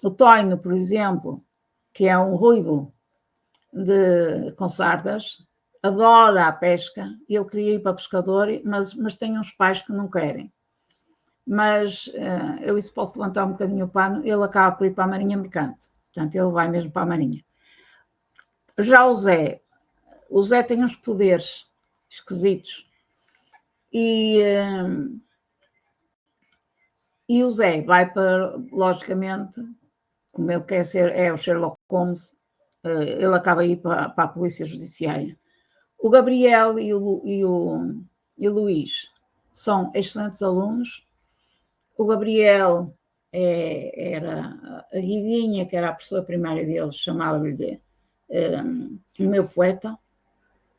O Tóino, por exemplo, que é um ruivo com sardas, adora a pesca, eu queria ir para pescador, mas tenho uns pais que não querem. Mas eu isso posso levantar um bocadinho o pano, ele acaba por ir para a Marinha Mercante. Portanto, ele vai mesmo para a Marinha. Já o Zé tem uns poderes esquisitos. E o Zé vai para, logicamente, como ele quer ser, é o Sherlock Holmes, ele acaba a ir para a Polícia Judiciária. O Gabriel e o Luís são excelentes alunos. O Gabriel era a Guidinha, que era a professora primária deles, chamava-lhe o meu poeta,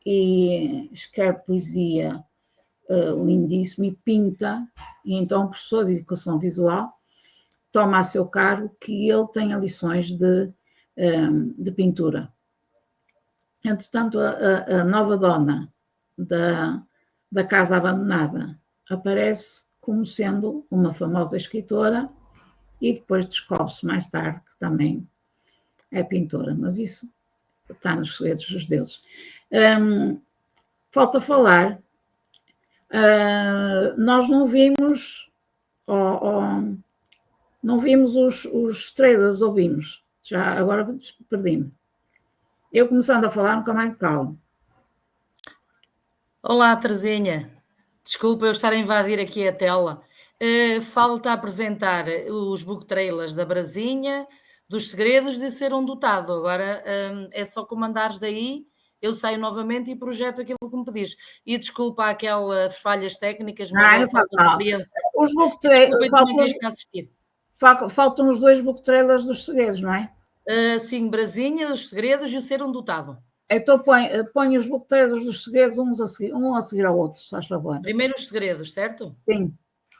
e escreve poesia lindíssima e pinta, e então o professor de Educação Visual toma a seu cargo que ele tenha lições de pintura. Entretanto, a nova dona da Casa Abandonada aparece como sendo uma famosa escritora e depois descobre-se mais tarde que também é pintora, mas isso está nos segredos dos deuses. Falta falar Nós não vimos, não vimos os trailers, ouvimos. Já agora perdi-me. Eu começando a falar, nunca mais calo. Olá, Terezinha. Desculpa eu estar a invadir aqui a tela. Falta apresentar os book trailers da Brasinha, dos Segredos de Ser um Dotado. Agora é só comandares daí, eu saio novamente e projeto aquilo que me pedis. E desculpa aquelas falhas técnicas, mas é falta de criança. Os book trailers. Faltam os 2 book trailers dos Segredos, não é? Sim, Brasinha, os Segredos e o Ser um Dotado. Então põe os book trailers dos Segredos um a seguir ao outro, se faz favor. Primeiro os Segredos, certo? Sim.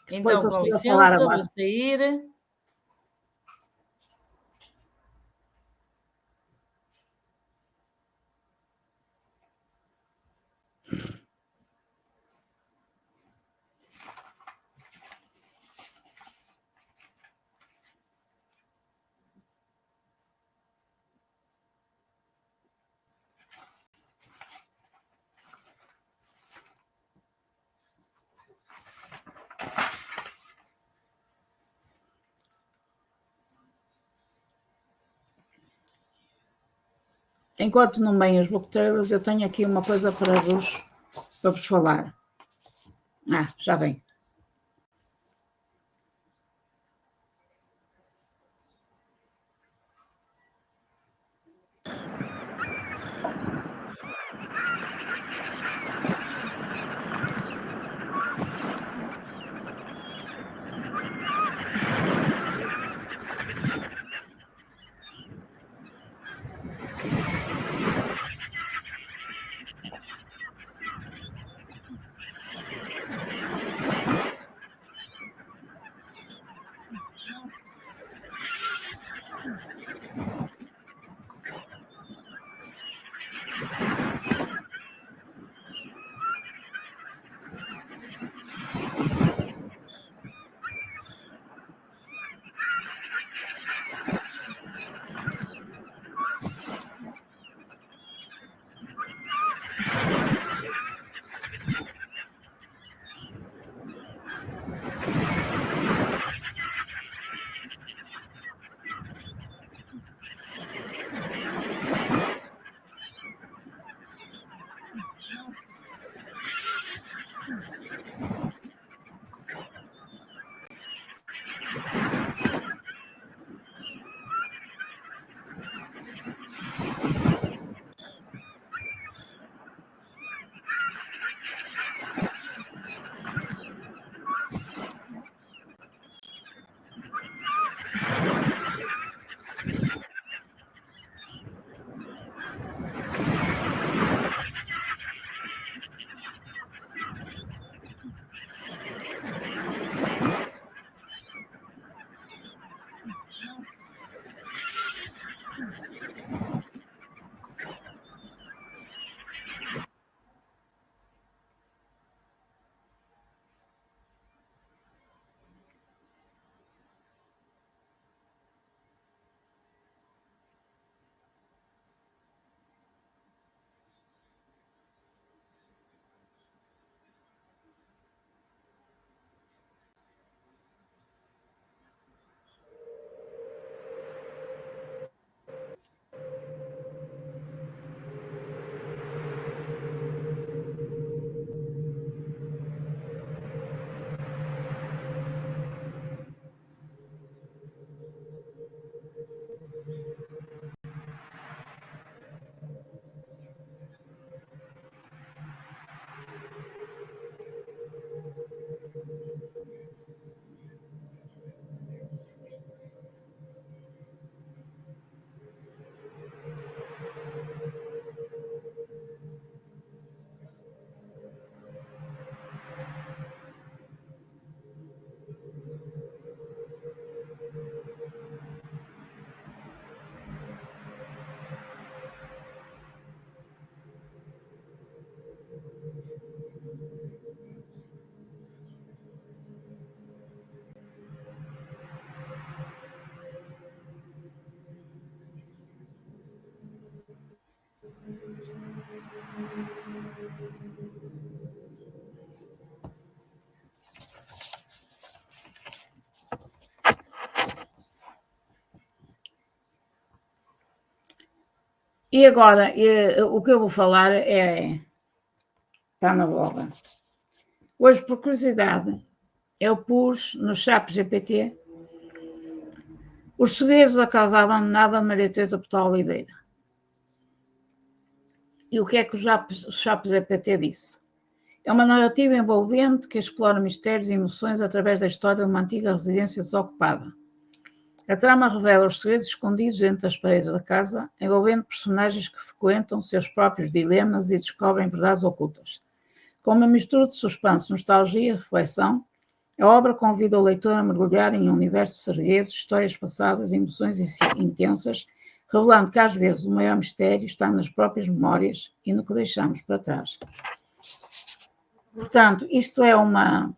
Então, com licença, vou sair. Enquanto não vêm os book trailers, eu tenho aqui uma coisa para vos falar. Já vem. E agora, o que eu vou falar está na voga. Hoje, por curiosidade, eu pus no ChatGPT os segredos da casa abandonada de Maria Teresa Portal Oliveira. E o que é que o ChatGPT disse? É uma narrativa envolvente que explora mistérios e emoções através da história de uma antiga residência desocupada. A trama revela os segredos escondidos entre as paredes da casa, envolvendo personagens que frequentam seus próprios dilemas e descobrem verdades ocultas. Com uma mistura de suspense, nostalgia e reflexão, a obra convida o leitor a mergulhar em um universo de segredos, histórias passadas e emoções intensas, revelando que às vezes o maior mistério está nas próprias memórias e no que deixamos para trás. Portanto, isto é uma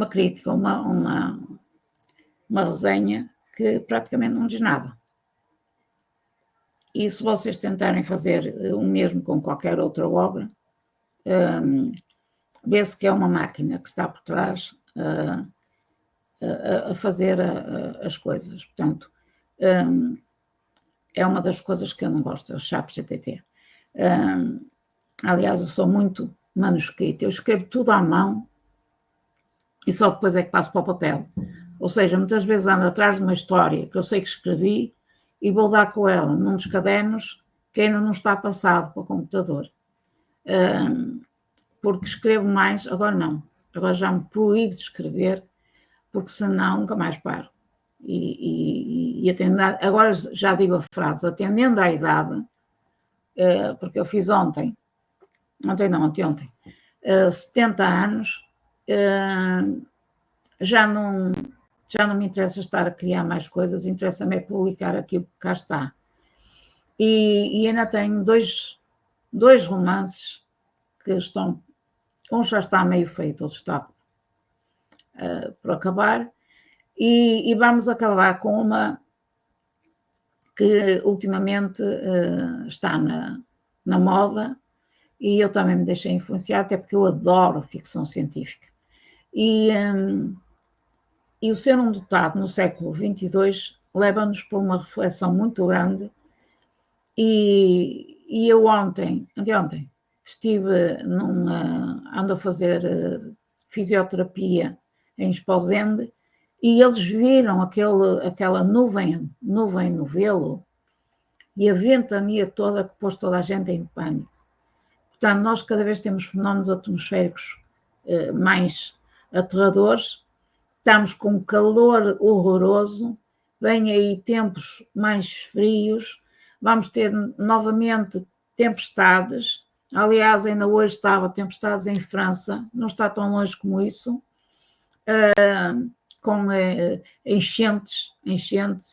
crítica, uma resenha que praticamente não diz nada. E se vocês tentarem fazer o mesmo com qualquer outra obra, vê-se que é uma máquina que está por trás a fazer as coisas. Portanto, é uma das coisas que eu não gosto, é o ChatGPT. Aliás, eu sou muito manuscrita, eu escrevo tudo à mão e só depois é que passo para o papel. Ou seja, muitas vezes ando atrás de uma história que eu sei que escrevi e vou dar com ela num dos cadernos que ainda não está passado para o computador. Porque escrevo mais, agora não. Agora já me proíbo de escrever, porque senão nunca mais paro. E agora já digo a frase, atendendo à idade, porque eu fiz anteontem, 70 anos, já não me interessa estar a criar mais coisas, interessa-me publicar aquilo que cá está. E ainda tenho dois romances que estão, um já está meio feito, outro está por acabar, e vamos acabar com uma que ultimamente está na moda, e eu também me deixei influenciar, até porque eu adoro ficção científica. E o ser um dotado no século XXII leva-nos para uma reflexão muito grande, e eu anteontem, estive ando a fazer fisioterapia em Esposende, e eles viram aquela nuvem no velo e a ventania toda que pôs toda a gente em pânico. Portanto, nós cada vez temos fenómenos atmosféricos mais aterradores, estamos com um calor horroroso, vem aí tempos mais frios, vamos ter novamente tempestades. Aliás, ainda hoje estava tempestades em França, não está tão longe como isso, com enchentes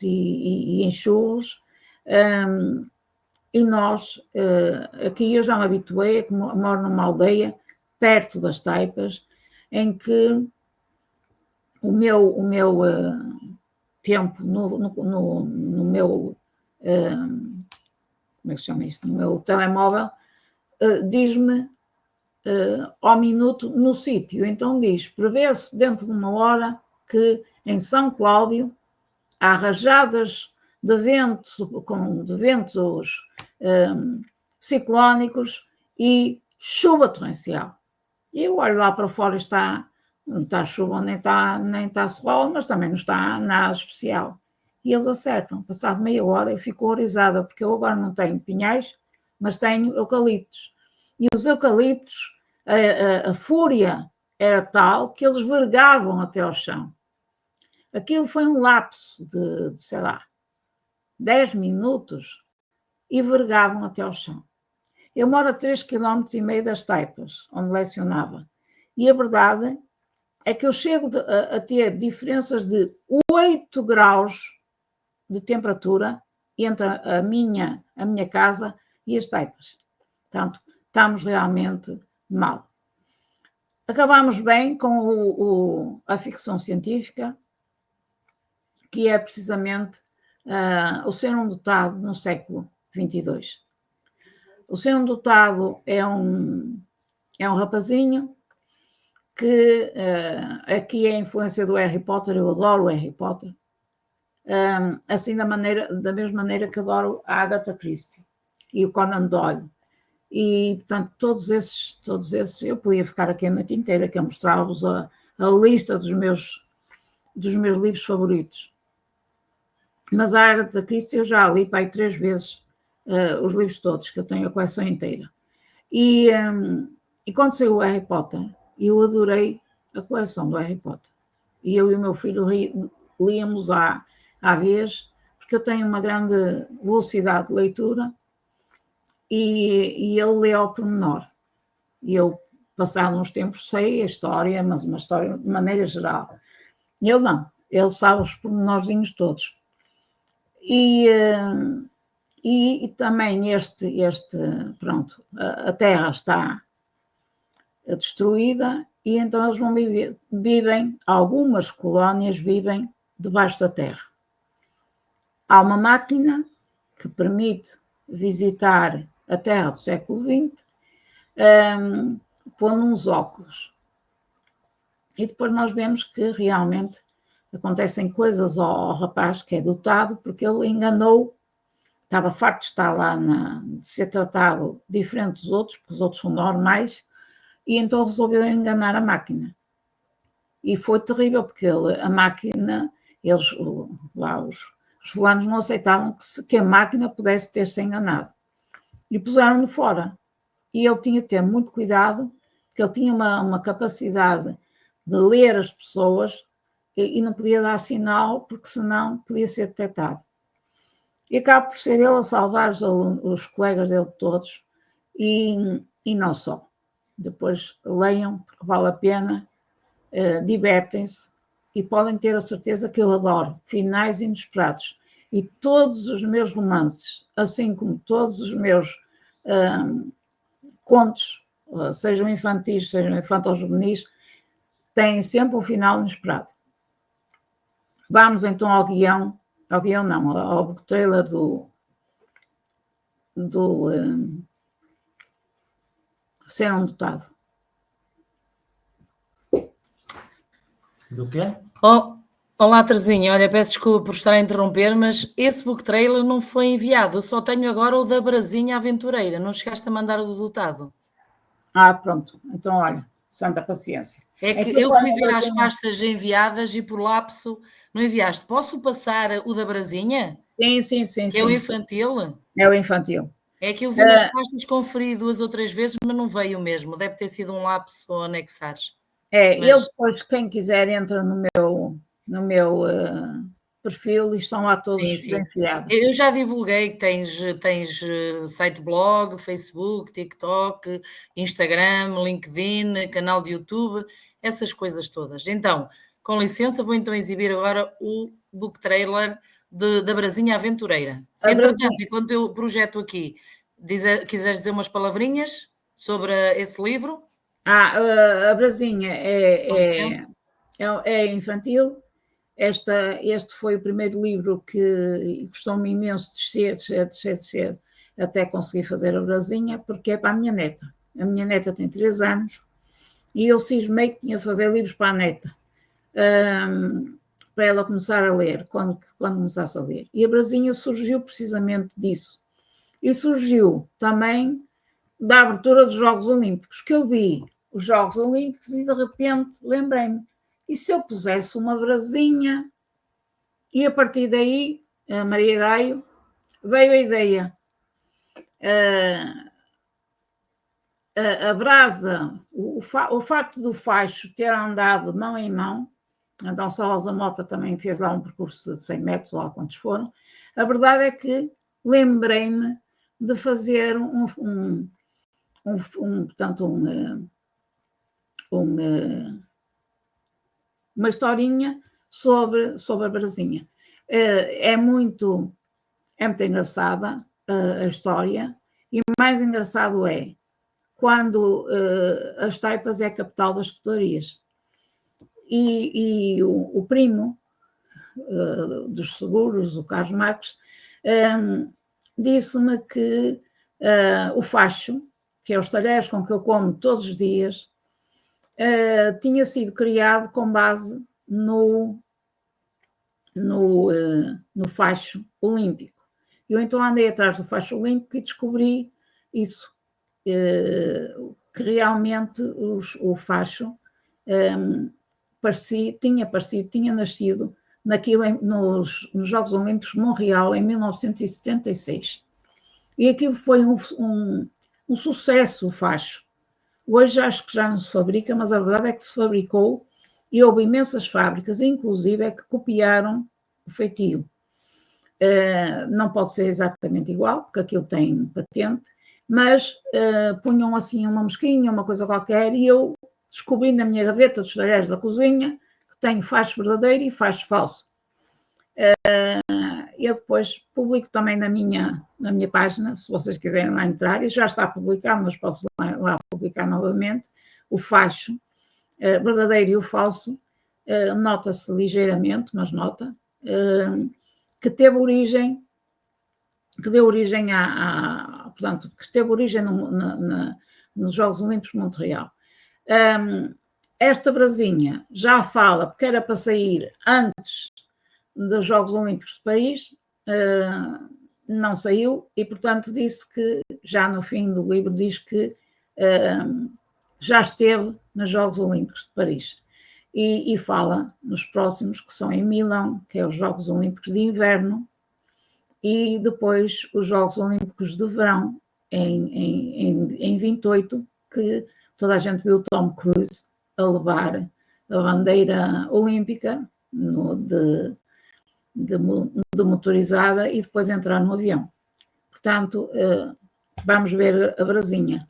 e enxurros. E nós, aqui eu já me habituei, que moro numa aldeia perto das Taipas, em que o meu tempo no meu, como é que se chama isto? No meu telemóvel, diz-me ao minuto no sítio. Então diz, prevê-se dentro de uma hora que em São Cláudio há rajadas de ventos ciclónicos e chuva torrencial. E eu olho lá para fora, não está chuva, nem está sol, mas também não está nada especial. E eles acertam. Passado meia hora eu fico horrorizada, porque eu agora não tenho pinhais, mas tenho eucaliptos. E os eucaliptos, a fúria era tal que eles vergavam até ao chão. Aquilo foi um lapso de sei lá, 10 minutos e vergavam até ao chão. Eu moro a 3,5 km das Taipas, onde lecionava. E a verdade é que eu chego a ter diferenças de 8 graus de temperatura entre a minha casa e as Taipas. Portanto, estamos realmente mal. Acabamos bem com a ficção científica, que é precisamente o ser um dotado no século XXII. O ser um dotado é um rapazinho que aqui é a influência do Harry Potter, eu adoro o Harry Potter, assim da mesma maneira que adoro a Agatha Christie e o Conan Doyle. E, portanto, todos esses, eu podia ficar aqui a noite inteira, que eu mostrava-vos a lista dos meus livros favoritos. Mas a Agatha Christie eu já li para aí 3 vezes os livros todos, que eu tenho a coleção inteira. E quando saiu o Harry Potter, eu adorei a coleção do Harry Potter. E eu e o meu filho líamos à vez, porque eu tenho uma grande velocidade de leitura e ele lê ao pormenor. E eu, passado uns tempos, sei a história, mas uma história de maneira geral. Ele não, ele sabe os pormenorzinhos todos. E também pronto, a Terra está destruída e então eles vão vivem, algumas colónias vivem debaixo da terra. Há uma máquina que permite visitar a Terra do século XX, pondo uns óculos. E depois nós vemos que realmente acontecem coisas ao rapaz que é dotado, porque ele enganou, estava farto de estar lá, de ser tratado diferente dos outros, porque os outros são normais, e então resolveu enganar a máquina. E foi terrível, porque a máquina, os fulanos não aceitavam que a máquina pudesse ter-se enganado. E puseram-no fora. E ele tinha que ter muito cuidado, porque ele tinha uma capacidade de ler as pessoas e não podia dar sinal, porque senão podia ser detectado. E acaba por ser ele a salvar os colegas dele todos, e não só. Depois leiam, porque vale a pena, divertem-se e podem ter a certeza que eu adoro finais inesperados. E todos os meus romances, assim como todos os meus contos, sejam infantis, sejam infantos-juvenis, têm sempre um final inesperado. Vamos então ao guião não, ao book trailer do Ser um Dotado. Do quê? Olá, Terezinha. Olha, peço desculpa por estar a interromper, mas esse book trailer não foi enviado. Eu só tenho agora o da Brasinha Aventureira. Não chegaste a mandar o do Dotado? Pronto. Então, olha, santa paciência. É que eu fui ver as pastas enviadas e por lapso não enviaste. Posso passar o da Brasinha? Sim. É o infantil? É o infantil. É que eu vi nas pastas, conferi 2 ou 3 vezes, mas não veio mesmo. Deve ter sido um lapso ou anexares. Eu depois, quem quiser, entra no meu perfil e estão lá todos enfiados. Eu já divulguei que tens site blog, Facebook, TikTok, Instagram, LinkedIn, canal de YouTube, essas coisas todas. Então, com licença, vou então exibir agora o book trailer da Brasinha Aventureira. Se entretanto, enquanto eu projeto aqui, quiseres dizer umas palavrinhas sobre esse livro? A Brasinha é infantil. Este foi o primeiro livro que custou-me imenso descer, até conseguir fazer a Brasinha, porque é para a minha neta. A minha neta tem 3 anos e eu cismei que tinha de fazer livros para a neta, para ela começar a ler, quando começasse a ler. E a Brasinha surgiu precisamente disso. E surgiu também da abertura dos Jogos Olímpicos, que eu vi os Jogos Olímpicos e de repente lembrei-me, e se eu pusesse uma Brasinha? E a partir daí, a Maria Gaio, veio a ideia. A brasa, o facto do facho ter andado mão em mão, a Dona Rosa Mota também fez lá um percurso de 100 metros, lá quantos foram, a verdade é que lembrei-me de fazer uma historinha sobre a Brasinha. É muito engraçada a história, e o mais engraçado é quando as Taipas é a capital das escutarias. E o primo dos seguros, o Carlos Marques, disse-me que o facho, que é os talheres com que eu como todos os dias, tinha sido criado com base no facho olímpico. Eu então andei atrás do facho olímpico e descobri isso, que realmente o facho tinha nascido nos Jogos Olímpicos de Montreal em 1976. E aquilo foi um sucesso, o facho. Hoje acho que já não se fabrica, mas a verdade é que se fabricou e houve imensas fábricas, inclusive, que copiaram o feitio. Não pode ser exatamente igual, porque aquilo tem patente, mas punham assim uma mosquinha, uma coisa qualquer, e eu descobri na minha gaveta dos talheres da cozinha que tenho facho verdadeiro e facho falso. Eu depois publico também na minha página, se vocês quiserem lá entrar, e já está publicado, mas posso lá publicar novamente, o facho verdadeiro e o falso, nota-se ligeiramente, mas nota, que deu origem portanto, que teve origem nos Jogos Olímpicos de Montreal. Esta brasinha já fala, porque era para sair antes dos Jogos Olímpicos de Paris, não saiu, e portanto disse que, já no fim do livro, diz que já esteve nos Jogos Olímpicos de Paris. E fala nos próximos, que são em Milão, que é os Jogos Olímpicos de Inverno, e depois os Jogos Olímpicos de Verão, em 28, que toda a gente viu Tom Cruise a levar a bandeira olímpica de motorizada e depois entrar no avião. Portanto, vamos ver a brasinha.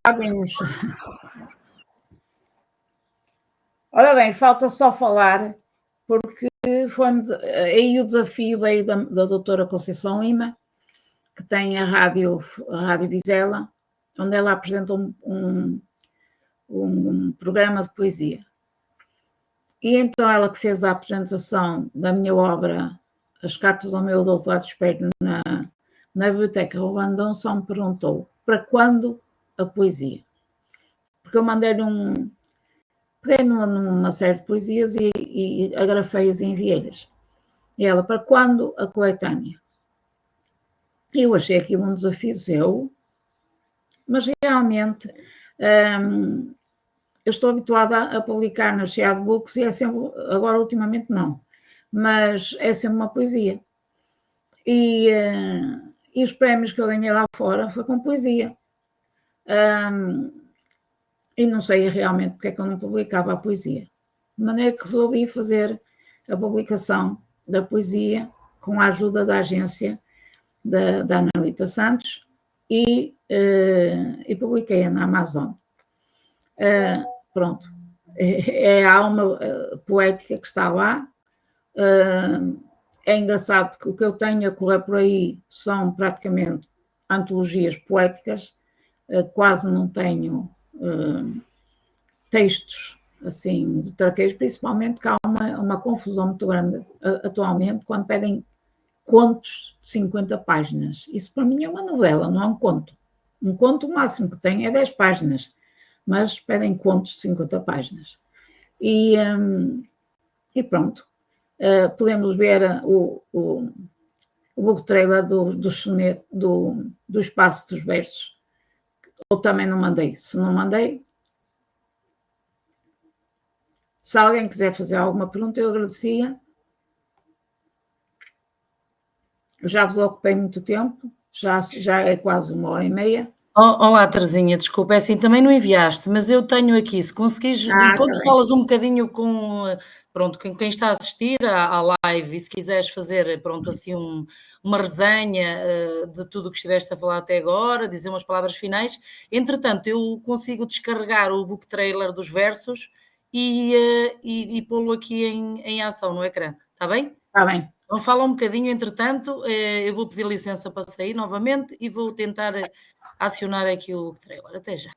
Sabem-nos. Ora bem, falta só falar, porque aí o desafio veio da doutora Conceição Lima, que tem a Rádio Vizela, onde ela apresentou um programa de poesia. E então ela, que fez a apresentação da minha obra As Cartas ao Meu Doutorado Espero na Biblioteca Robandão, só me perguntou para quando a poesia. Porque eu mandei-lhe peguei numa série de poesias e agrafei-as e enviei-lhes. E ela, para quando a coletânea? Eu achei aquilo um desafio mas realmente eu estou habituada a publicar nas Sead Books e é sempre, agora ultimamente não, mas é sempre uma poesia. E os prémios que eu ganhei lá fora foi com poesia. E não sei realmente porque é que eu não publicava a poesia. De maneira que resolvi fazer a publicação da poesia com a ajuda da agência da Analita Santos e publiquei-a na Amazon. Pronto. É a alma poética que está lá. É engraçado porque o que eu tenho a correr por aí são praticamente antologias poéticas, quase não tenho textos assim de traqueios, principalmente que há uma confusão muito grande atualmente quando pedem contos de 50 páginas. Isso para mim é uma novela, não é um conto. Um conto, o máximo que tem é 10 páginas, mas pedem contos de 50 páginas. E pronto, podemos ver o book trailer do soneto, do Espaço dos Versos, ou também não mandei. Se não mandei, se alguém quiser fazer alguma pergunta, eu agradecia. Eu já vos ocupei muito tempo, já é quase 1h30. Olá, Terezinha, desculpa, é assim, também não enviaste, mas eu tenho aqui, se conseguires, enquanto Tá falas um bocadinho com, pronto, com quem está a assistir à live, e se quiseres fazer, pronto, assim uma resenha de tudo o que estiveste a falar até agora, dizer umas palavras finais, entretanto eu consigo descarregar o book trailer dos versos e pô-lo aqui em ação no ecrã, está bem? Está bem. Então fala um bocadinho, entretanto, eu vou pedir licença para sair novamente e vou tentar acionar aqui o trailer. Até já.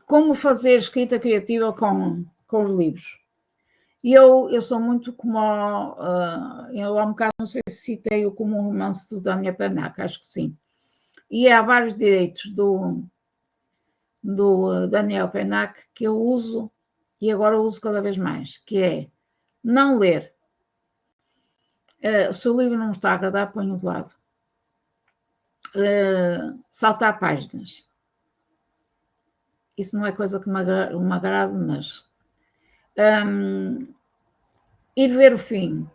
Como fazer escrita criativa com os livros? E eu sou muito como... eu há um bocado não sei se citei-o como um romance do Daniel Pennac, acho que sim. E há vários direitos do Daniel Pennac que eu uso, e agora uso cada vez mais, que é não ler. Se o livro não me está a agradar, ponho de lado. Saltar páginas. Isso não é coisa que me agrade, mas... ir ver o fim.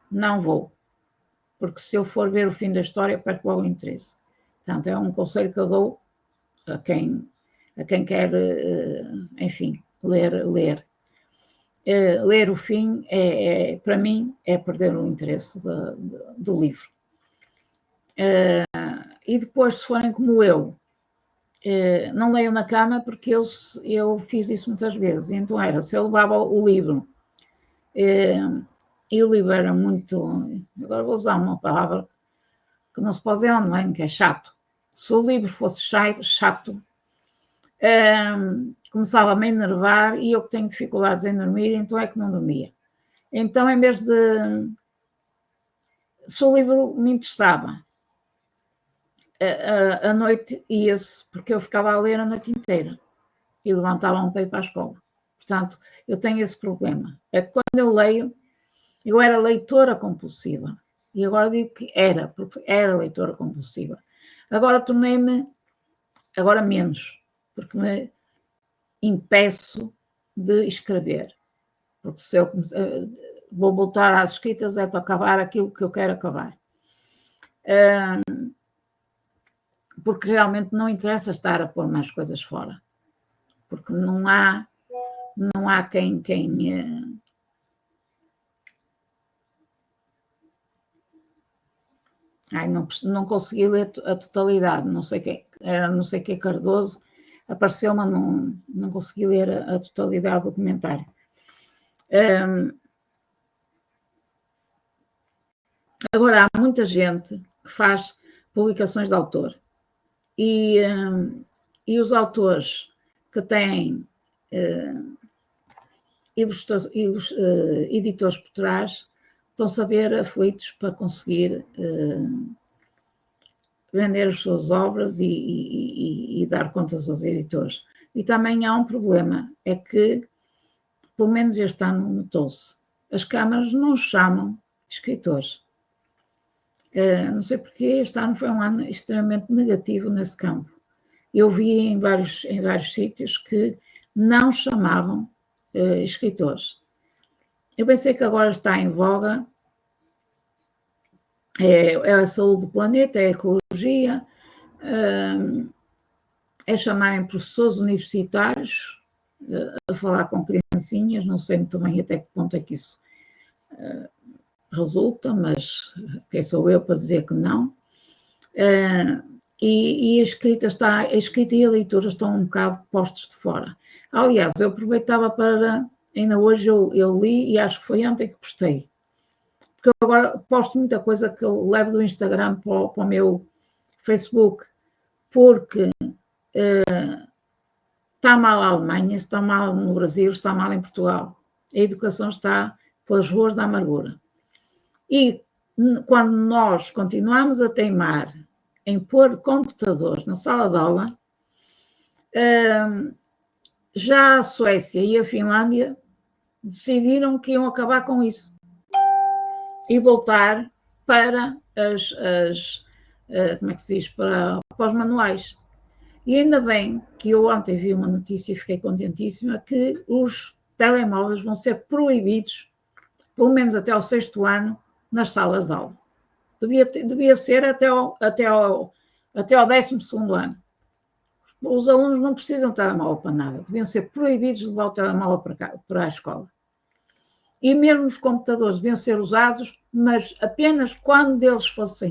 Não vou. Porque se eu for ver o fim da história, perco logo o interesse. Portanto, é um conselho que eu dou a quem quer, enfim, ler. Ler o fim, para mim, é perder o interesse do livro. E depois, se forem como eu, não leiam na cama, porque eu fiz isso muitas vezes. Então se eu levava o livro, e o livro era muito... Agora vou usar uma palavra que não se pode dizer online, que é chato. Se o livro fosse chato, começava a me enervar, e eu que tenho dificuldades em dormir, então é que não dormia. Então, em vez de... Se o livro me interessava, à noite ia-se, porque eu ficava a ler a noite inteira e levantava-me para ir para a escola. Portanto, eu tenho esse problema. É que quando eu leio, eu era leitora compulsiva. E agora digo que era, porque era leitora compulsiva. Agora tornei-me, agora menos, porque me impeço de escrever. Porque se eu vou voltar às escritas é para acabar aquilo que eu quero acabar. Porque realmente não interessa estar a pôr mais coisas fora. Porque não há quem não consegui ler a totalidade, não sei que Cardoso, apareceu, mas não consegui ler a totalidade do comentário. Agora, há muita gente que faz publicações de autor, e os autores que têm editores por trás estão-se a ver aflitos para conseguir vender as suas obras e dar contas aos editores. E também há um problema, é que, pelo menos este ano notou-se, as câmaras não chamam escritores. Não sei porque este ano foi um ano extremamente negativo nesse campo. Eu vi em vários sítios que não chamavam escritores. Eu pensei que agora está em voga, é a saúde do planeta, é a ecologia, é chamarem professores universitários a falar com criancinhas, não sei muito bem até que ponto é que isso resulta, mas quem sou eu para dizer que não. E a escrita e a leitura estão um bocado postos de fora. Aliás, eu aproveitava para... Ainda hoje eu li, e acho que foi ontem que postei. Porque eu agora posto muita coisa que eu levo do Instagram para o meu Facebook, porque está mal a Alemanha, está mal no Brasil, está mal em Portugal. A educação está pelas ruas da amargura. E quando nós continuamos a teimar em pôr computadores na sala de aula, já a Suécia e a Finlândia decidiram que iam acabar com isso e voltar para como é que se diz, para os manuais. E ainda bem que eu ontem vi uma notícia e fiquei contentíssima que os telemóveis vão ser proibidos, pelo menos até ao 6º ano, nas salas de aula. Devia ser até ao 12º ano. Os alunos não precisam de telemóvel para nada, deviam ser proibidos de levar o telemóvel para a escola. E mesmo os computadores deviam ser usados, mas apenas quando eles fossem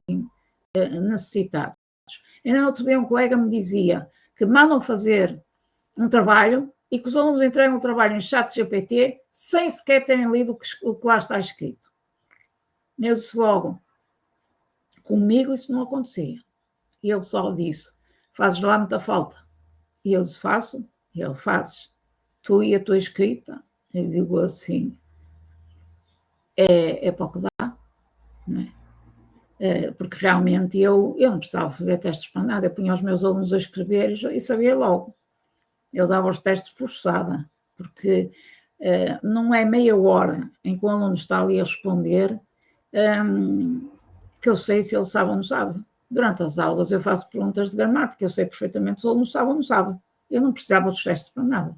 necessitados. Ainda no outro dia um colega me dizia que mandam fazer um trabalho e que os alunos entregam o trabalho em ChatGPT sem sequer terem lido o que lá está escrito. Eu disse logo, comigo isso não acontecia. E ele só disse, fazes lá muita falta. E eu disse, faço? E ele, fazes. Tu e a tua escrita? Eu digo assim, é para o que dá, não é? Porque realmente eu não precisava fazer testes para nada, eu punha os meus alunos a escrever e sabia logo. Eu dava os testes forçada, porque não é meia hora em que o aluno está ali a responder que eu sei se ele sabe ou não sabe. Durante as aulas eu faço perguntas de gramática, eu sei perfeitamente se o aluno sabe ou não sabe. Eu não precisava dos testes para nada.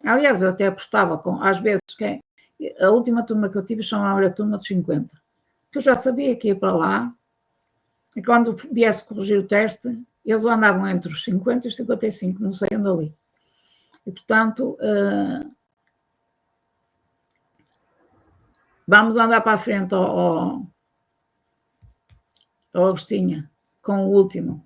Aliás, eu até apostava às vezes, a última turma que eu tive chamava a turma dos 50, que eu já sabia que ia para lá, e quando viesse corrigir o teste, eles andavam entre os 50 e os 55, não sei onde ali. E, portanto, vamos andar para a frente, Agostinha, com o último.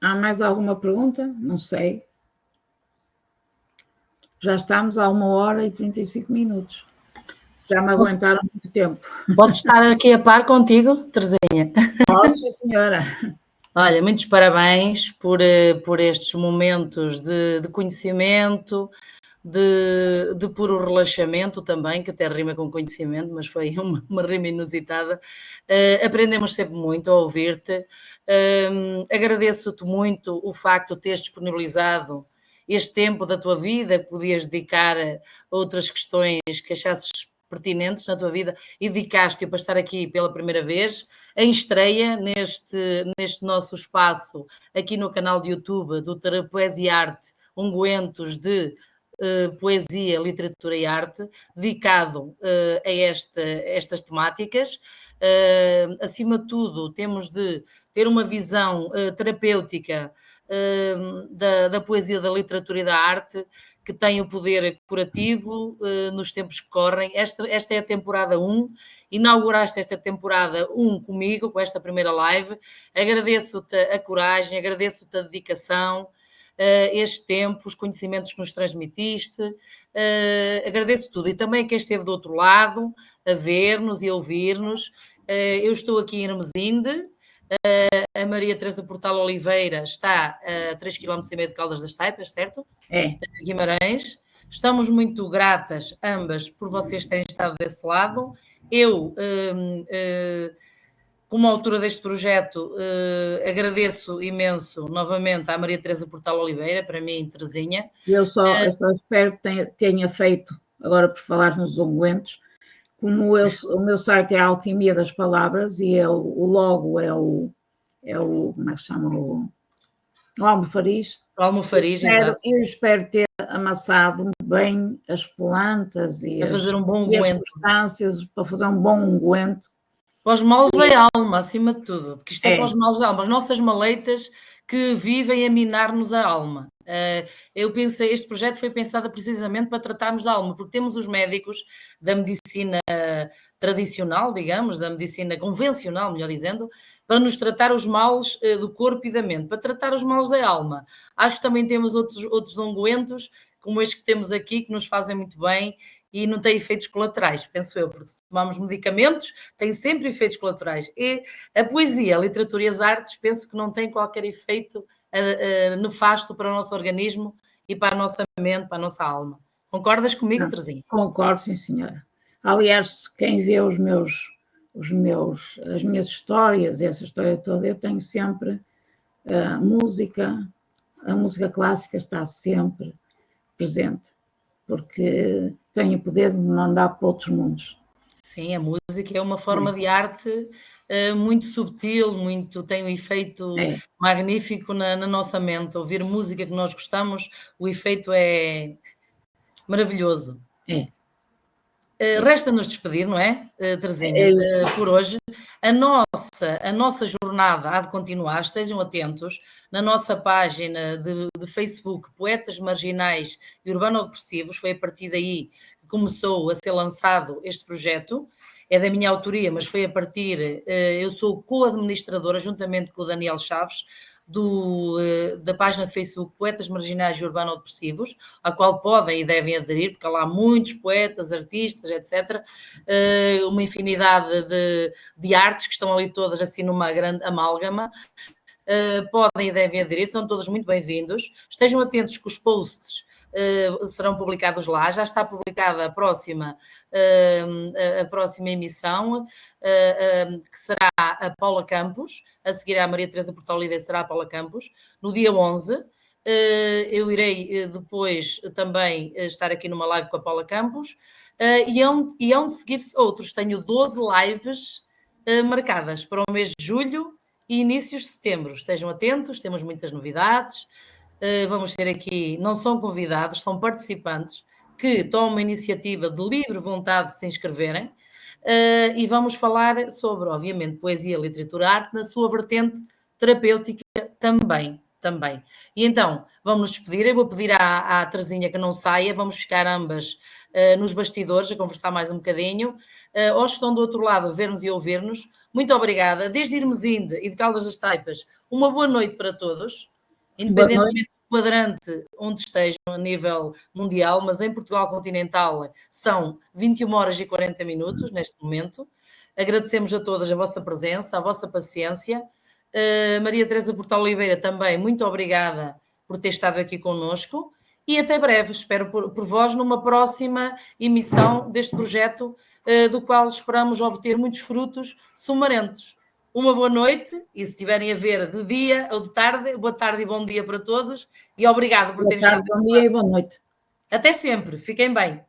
Há mais alguma pergunta? Não sei. Já estamos a 1h35. Já me aguentaram muito tempo. Posso estar aqui a par contigo, Terezinha? Pode, sim, senhora. Olha, muitos parabéns por estes momentos de conhecimento, de puro relaxamento também, que até rima com conhecimento, mas foi uma rima inusitada. Aprendemos sempre muito a ouvir-te. Agradeço-te muito o facto de teres disponibilizado este tempo da tua vida, que podias dedicar a outras questões que achasses pertinentes na tua vida, e dedicaste-o para estar aqui pela primeira vez, em estreia neste nosso espaço aqui no canal de YouTube do Poesia e Arte, ungüentos de poesia, literatura e arte, dedicado a estas temáticas. Acima de tudo, temos de ter uma visão terapêutica da poesia, da literatura e da arte, que tem o poder curativo nos tempos que correm. Esta é a temporada 1, inauguraste esta temporada 1 comigo, com esta primeira live. Agradeço-te a coragem, agradeço-te a dedicação, este tempo, os conhecimentos que nos transmitiste, agradeço tudo. E também a quem esteve do outro lado, a ver-nos e a ouvir-nos. Eu estou aqui em Hermesinde, a Maria Teresa Portal Oliveira está a 3,5 km de Caldas das Taipas, certo? É. Guimarães. Estamos muito gratas, ambas, por vocês terem estado desse lado. Eu, como autora deste projeto, agradeço imenso novamente à Maria Teresa Portal Oliveira, para mim, Teresinha. Eu só espero que tenha feito, agora por falar nos ungüentos, como o meu site é a Alquimia das Palavras e o logo é o como é que se chama? O almofariz. O almofariz, exato. Eu espero ter amassado bem as plantas e para fazer um bom as substâncias, para fazer um bom ungüento. Para os males da alma, acima de tudo, porque isto é para os males da alma, as nossas maleitas que vivem a minar-nos a alma. Eu pensei, este projeto foi pensado precisamente para tratarmos da alma, porque temos os médicos da medicina tradicional, digamos, da medicina convencional, melhor dizendo, para nos tratar os males do corpo e da mente, para tratar os males da alma. Acho que também temos outros ungüentos, como este que temos aqui, que nos fazem muito bem e não tem efeitos colaterais, penso eu, porque se tomamos medicamentos, tem sempre efeitos colaterais. E a poesia, a literatura e as artes, penso que não tem qualquer efeito nefasto para o nosso organismo e para a nossa mente, para a nossa alma. Concordas comigo, Teresinha? Concordo, sim, senhora. Aliás, quem vê as minhas histórias, essa história toda, eu tenho sempre a música clássica está sempre presente, porque tem o poder de me mandar para outros mundos. Sim, a música é uma forma de arte muito subtil, tem um efeito magnífico na nossa mente. Ouvir música que nós gostamos, o efeito é maravilhoso. Resta-nos despedir, não é, Teresinha? Por hoje. A nossa jornada há de continuar, estejam atentos, na nossa página de Facebook, Poetas Marginais e Urbano-Depressivos, foi a partir daí que começou a ser lançado este projeto. É da minha autoria, mas foi a partir... eu sou co-administradora, juntamente com o Daniel Chaves, da página de Facebook Poetas Marginais e Urbano-Depressivos, à qual podem e devem aderir, porque há lá muitos poetas, artistas, etc. Uma infinidade de artes que estão ali todas assim numa grande amálgama. Podem e devem aderir, são todos muito bem-vindos. Estejam atentos que os posts serão publicados lá, já está publicada a próxima emissão, que será a Paula Campos, a seguir à Maria Teresa Portal Oliveira será a Paula Campos, no dia 11. Eu irei depois também estar aqui numa live com a Paula Campos, e hão de seguir-se outros. Tenho 12 lives marcadas para o mês de julho e inícios de setembro. Estejam atentos, temos muitas novidades. Vamos ter aqui, não são convidados, são participantes que tomam a iniciativa de livre vontade de se inscreverem, e vamos falar sobre, obviamente, poesia, literatura, arte, na sua vertente terapêutica também. E então, vamos nos despedir. Eu vou pedir à Teresinha que não saia, vamos ficar ambas nos bastidores a conversar mais um bocadinho. Aos que estão do outro lado, ver-nos e ouvir-nos, muito obrigada. Desde Hermesinde e de Caldas das Taipas, uma boa noite para todos. Independentemente do quadrante onde estejam a nível mundial, mas em Portugal continental são 21 horas e 40 minutos neste momento. Agradecemos a todas a vossa presença, a vossa paciência. Maria Teresa Portal Oliveira também, muito obrigada por ter estado aqui connosco. e até breve. Espero por vós numa próxima emissão deste projeto, do qual esperamos obter muitos frutos sumarentos. Uma boa noite, e se estiverem a ver de dia ou de tarde, boa tarde e bom dia para todos, e obrigado por terem estado. Bom dia e boa noite. Até sempre, fiquem bem.